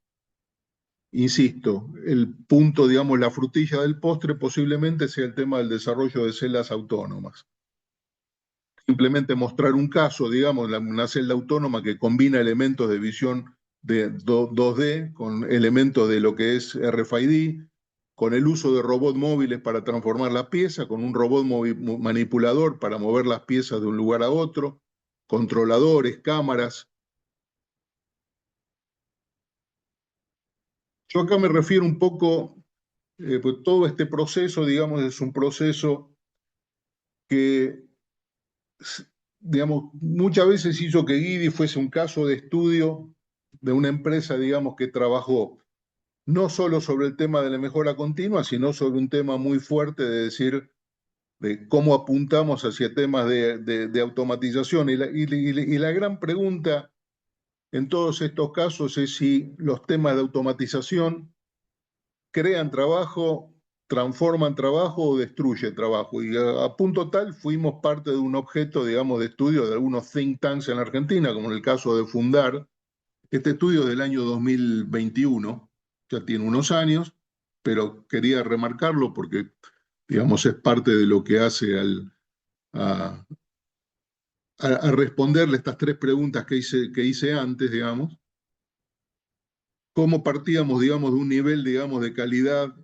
Insisto, el punto, digamos, la frutilla del postre posiblemente sea el tema del desarrollo de celdas autónomas. Simplemente mostrar un caso, digamos, una celda autónoma que combina elementos de visión de 2D con elementos de lo que es RFID, con el uso de robots móviles para transformar la pieza, con un robot manipulador para mover las piezas de un lugar a otro, controladores, cámaras. Yo acá me refiero un poco, pues todo este proceso, digamos, es un proceso que, digamos, muchas veces hizo que Guidi fuese un caso de estudio de una empresa, digamos, que trabajó no solo sobre el tema de la mejora continua, sino sobre un tema muy fuerte de decir, de cómo apuntamos hacia temas de automatización. Y la gran pregunta en todos estos casos es si los temas de automatización crean trabajo, transforman trabajo o destruyen trabajo. Y a punto tal fuimos parte de un objeto, digamos, de estudio de algunos think tanks en la Argentina, como en el caso de Fundar. Este estudio es del año 2021, ya tiene unos años, pero quería remarcarlo porque, digamos, es parte de lo que hace a, a responderle estas 3 preguntas que hice antes, digamos. ¿Cómo partíamos, digamos, de un nivel, digamos, de calidad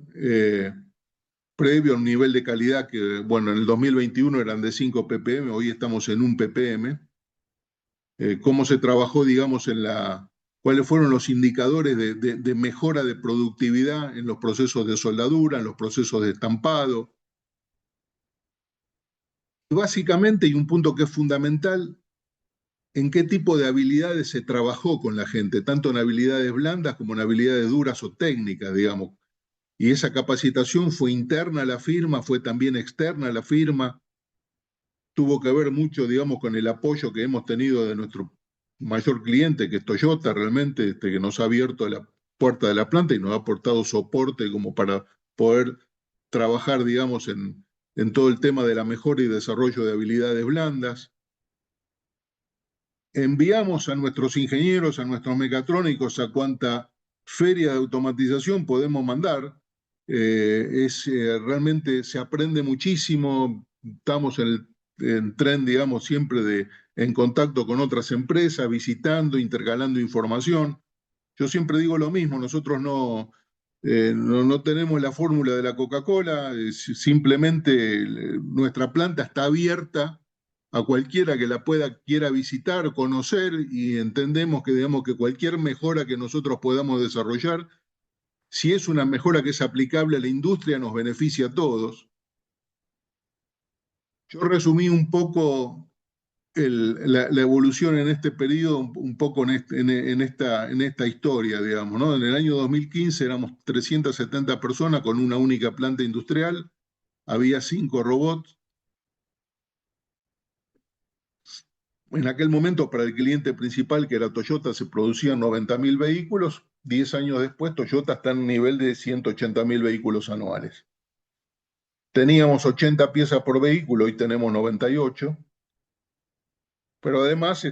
previo a un nivel de calidad que, bueno, en el 2021 eran de 5 ppm, hoy estamos en 1 ppm? ¿Cómo se trabajó, digamos, cuáles fueron los indicadores de mejora de productividad en los procesos de soldadura, en los procesos de estampado? Y básicamente, y un punto que es fundamental, en qué tipo de habilidades se trabajó con la gente, tanto en habilidades blandas como en habilidades duras o técnicas, digamos. Y esa capacitación fue interna a la firma, fue también externa a la firma, tuvo que ver mucho, digamos, con el apoyo que hemos tenido de nuestro mayor cliente, que es Toyota, realmente, que nos ha abierto la puerta de la planta y nos ha aportado soporte como para poder trabajar, digamos, en todo el tema de la mejora y desarrollo de habilidades blandas. Enviamos a nuestros ingenieros, a nuestros mecatrónicos, a cuanta feria de automatización podemos mandar. Realmente se aprende muchísimo, estamos en tren, digamos, siempre en contacto con otras empresas, visitando, intercalando información. Yo siempre digo lo mismo, nosotros no tenemos la fórmula de la Coca-Cola, simplemente nuestra planta está abierta a cualquiera que la quiera visitar, conocer, y entendemos que, digamos, que cualquier mejora que nosotros podamos desarrollar, si es una mejora que es aplicable a la industria, nos beneficia a todos. Yo resumí un poco la evolución en este periodo, un poco en esta historia, digamos, ¿no? En el año 2015 éramos 370 personas con una única planta industrial, había 5 robots. En aquel momento, para el cliente principal, que era Toyota, se producían 90.000 vehículos. 10 años después, Toyota está en un nivel de 180.000 vehículos anuales. Teníamos 80 piezas por vehículo, hoy tenemos 98. Pero además,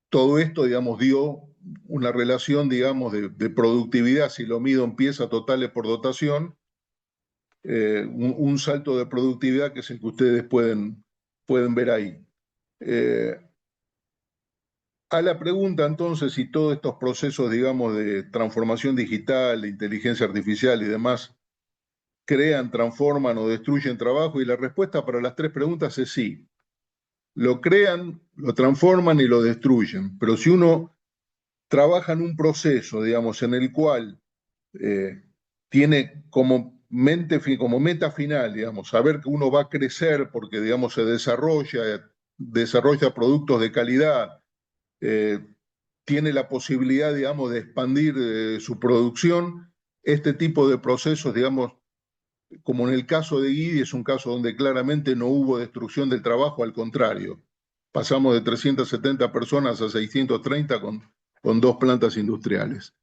todo esto, digamos, dio una relación, digamos, de productividad, si lo mido en piezas totales por dotación, un salto de productividad que es el que ustedes pueden ver ahí. A la pregunta entonces si todos estos procesos, digamos, de transformación digital, de inteligencia artificial y demás, crean, transforman o destruyen trabajo, y la respuesta para las tres preguntas es sí. Lo crean, lo transforman y lo destruyen. Pero si uno trabaja en un proceso, digamos, en el cual tiene como meta final, digamos, saber que uno va a crecer porque, digamos, se desarrolla productos de calidad, eh, tiene la posibilidad, digamos, de expandir su producción. Este tipo de procesos, digamos, como en el caso de Guidi, es un caso donde claramente no hubo destrucción del trabajo, al contrario. Pasamos de 370 personas a 630 con 2 plantas industriales.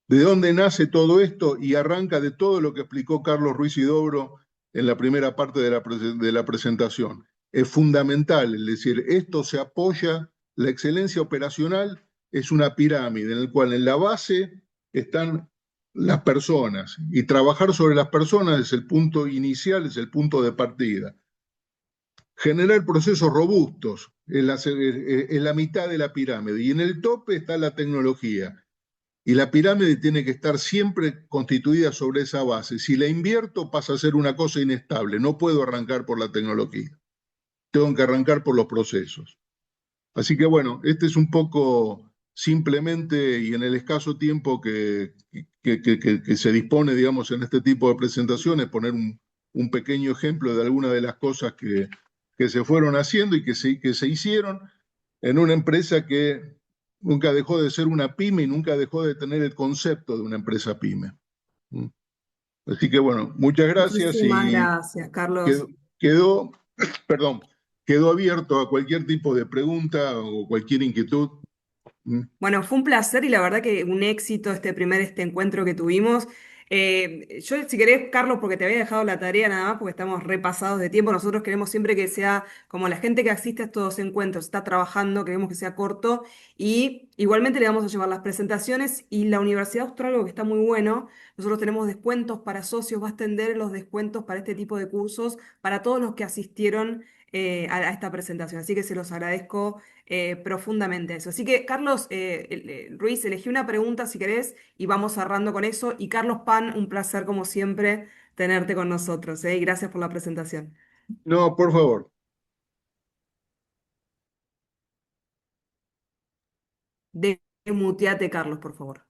¿De dónde nace todo esto? Y arranca de todo lo que explicó Carlos Ruiz Huidobro en la primera parte de la presentación. Es fundamental, es decir, esto se apoya, la excelencia operacional es una pirámide en la cual en la base están las personas, y trabajar sobre las personas es el punto inicial, es el punto de partida. Generar procesos robustos es la mitad de la pirámide, y en el tope está la tecnología. Y la pirámide tiene que estar siempre constituida sobre esa base. Si la invierto, pasa a ser una cosa inestable. No puedo arrancar por la tecnología. Tengo que arrancar por los procesos. Así que bueno, este es un poco simplemente, y en el escaso tiempo que se dispone, digamos, en este tipo de presentaciones, poner un pequeño ejemplo de algunas de las cosas que se fueron haciendo y que se hicieron en una empresa que nunca dejó de ser una pyme y nunca dejó de tener el concepto de una empresa pyme. ¿Mm? Así que bueno, muchas gracias, Muchísimas y gracias, Carlos. quedó, quedó, perdón, quedó abierto a cualquier tipo de pregunta o cualquier inquietud. ¿Mm? Bueno, fue un placer y la verdad que un éxito este encuentro que tuvimos. Yo, si querés, Carlos, porque te había dejado la tarea nada más, porque estamos repasados de tiempo, nosotros queremos siempre que sea como la gente que asiste a estos encuentros está trabajando, queremos que sea corto y igualmente le vamos a llevar las presentaciones y la Universidad Austral, algo que está muy bueno, nosotros tenemos descuentos para socios, va a extender los descuentos para este tipo de cursos para todos los que asistieron a esta presentación, así que se los agradezco profundamente eso. Así que, Carlos Ruiz, elegí una pregunta si querés y vamos cerrando con eso. Y Carlos Pan, un placer como siempre tenerte con nosotros, y gracias por la presentación. No, por favor. Muteate, Carlos, por favor.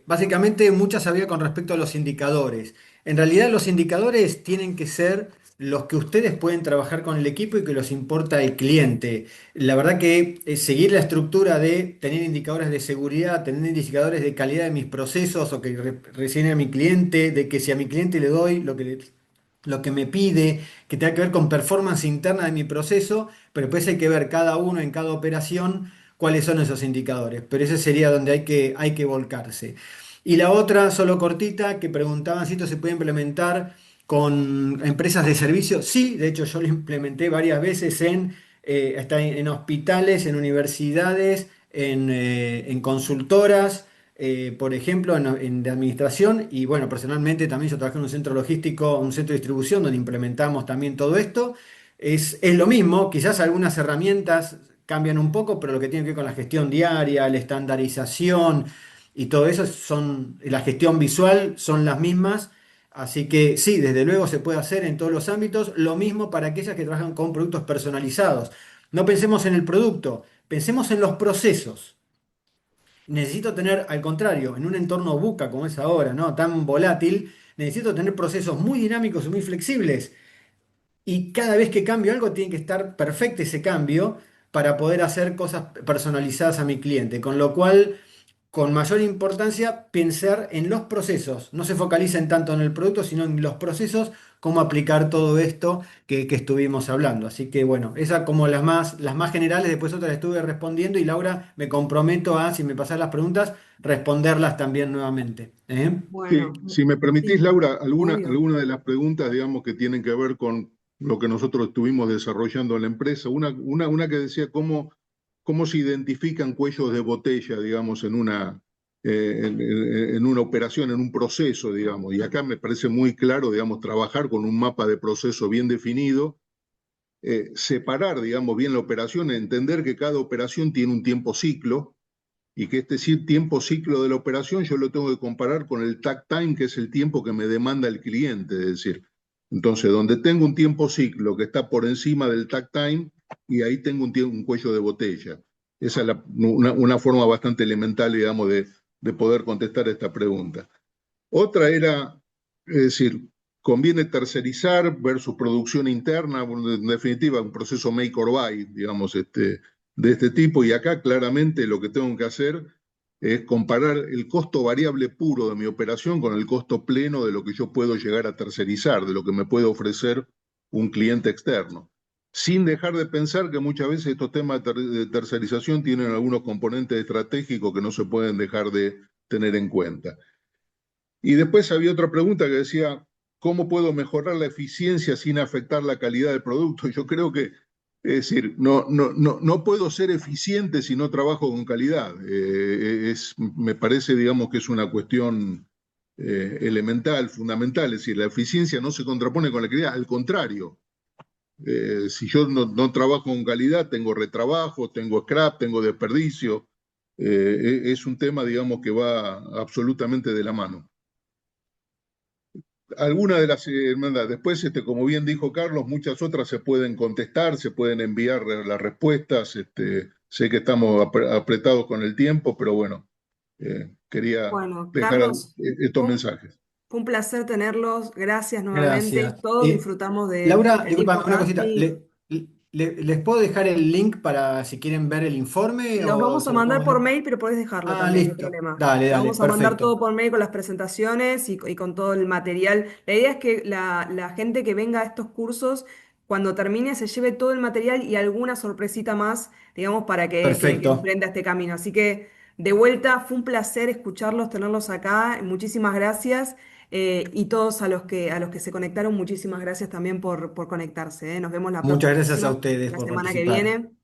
Básicamente mucha sabiduría con respecto a los indicadores. En realidad los indicadores tienen que ser los que ustedes pueden trabajar con el equipo y que los importa el cliente. La verdad que seguir la estructura de tener indicadores de seguridad, tener indicadores de calidad de mis procesos o que recién a mi cliente, de que si a mi cliente le doy lo que me pide, que tenga que ver con performance interna de mi proceso, pero después hay que ver cada uno en cada operación cuáles son esos indicadores. Pero ese sería donde hay que volcarse. Y la otra, solo cortita, que preguntaban si esto se puede implementar con empresas de servicio. Sí, de hecho yo lo implementé varias veces hasta en hospitales, en universidades, en consultoras, por ejemplo, de administración. Y bueno, personalmente también yo trabajé en un centro logístico, un centro de distribución donde implementamos también todo esto. Es lo mismo, quizás algunas herramientas cambian un poco, pero lo que tiene que ver con la gestión diaria, la estandarización y todo eso la gestión visual son las mismas. Así que sí, desde luego se puede hacer en todos los ámbitos. Lo mismo para aquellas que trabajan con productos personalizados. No pensemos en el producto, pensemos en los procesos. Necesito tener, al contrario, en un entorno buca como es ahora, ¿no? Tan volátil, necesito tener procesos muy dinámicos y muy flexibles. Y cada vez que cambio algo tiene que estar perfecto ese cambio para poder hacer cosas personalizadas a mi cliente. Con lo cual, con mayor importancia, pensar en los procesos. No se focalicen tanto en el producto, sino en los procesos, cómo aplicar todo esto que estuvimos hablando. Así que bueno, esas como las más generales, después otras estuve respondiendo y Laura, me comprometo a, si me pasas las preguntas, responderlas también nuevamente. ¿Eh? Sí, Bueno, si me permitís, sí, Laura, obvio. alguna de las preguntas, digamos, que tienen que ver con lo que nosotros estuvimos desarrollando en la empresa, una que decía cómo se identifican cuellos de botella, digamos, en una operación, en un proceso, digamos. Y acá me parece muy claro, digamos, trabajar con un mapa de proceso bien definido, separar, digamos, bien la operación, entender que cada operación tiene un tiempo ciclo y que este tiempo ciclo de la operación yo lo tengo que comparar con el takt time, que es el tiempo que me demanda el cliente, es decir, entonces donde tengo un tiempo ciclo que está por encima del takt time y ahí tengo un cuello de botella. Esa es una forma bastante elemental, digamos, de poder contestar esta pregunta. Otra era, es decir, conviene tercerizar versus producción interna, en definitiva, un proceso make or buy, digamos, de este tipo. Y acá claramente lo que tengo que hacer es comparar el costo variable puro de mi operación con el costo pleno de lo que yo puedo llegar a tercerizar, de lo que me puede ofrecer un cliente externo. Sin dejar de pensar que muchas veces estos temas de tercerización tienen algunos componentes estratégicos que no se pueden dejar de tener en cuenta. Y después había otra pregunta que decía, ¿cómo puedo mejorar la eficiencia sin afectar la calidad del producto? Yo creo que, es decir, no puedo ser eficiente si no trabajo con calidad. Me parece, digamos, que es una cuestión elemental, fundamental. Es decir, la eficiencia no se contrapone con la calidad, al contrario. Si yo no trabajo con calidad, tengo retrabajo, tengo scrap, tengo desperdicio. Es un tema, digamos, que va absolutamente de la mano. Algunas de las hermandades. Después, como bien dijo Carlos, muchas otras se pueden contestar, se pueden enviar las respuestas. Sé que estamos apretados con el tiempo, pero bueno, quería Bueno, dejar Carlos, estos fue mensajes. fue un placer tenerlos. Gracias nuevamente. Gracias. Todos disfrutamos Laura, del tiempo disculpa, una acá. cosita. Sí. ¿Les puedo dejar el link para si quieren ver el informe Los o vamos a se los mandar pongo? por mail, pero podés dejarlo Ah, también, no hay listo. problema. Dale, Te dale, vamos a mandar todo perfecto. por mail con las presentaciones y con todo el material. La idea es que la gente que venga a estos cursos, cuando termine, se lleve todo el material y alguna sorpresita más, digamos, para que Perfecto. emprenda este camino. Así que, de vuelta, fue un placer escucharlos, tenerlos acá. Muchísimas gracias. Y todos a los que se conectaron, muchísimas gracias también por conectarse, ¿eh? Nos vemos la Muchas gracias a próxima, ustedes la por semana que participar. viene.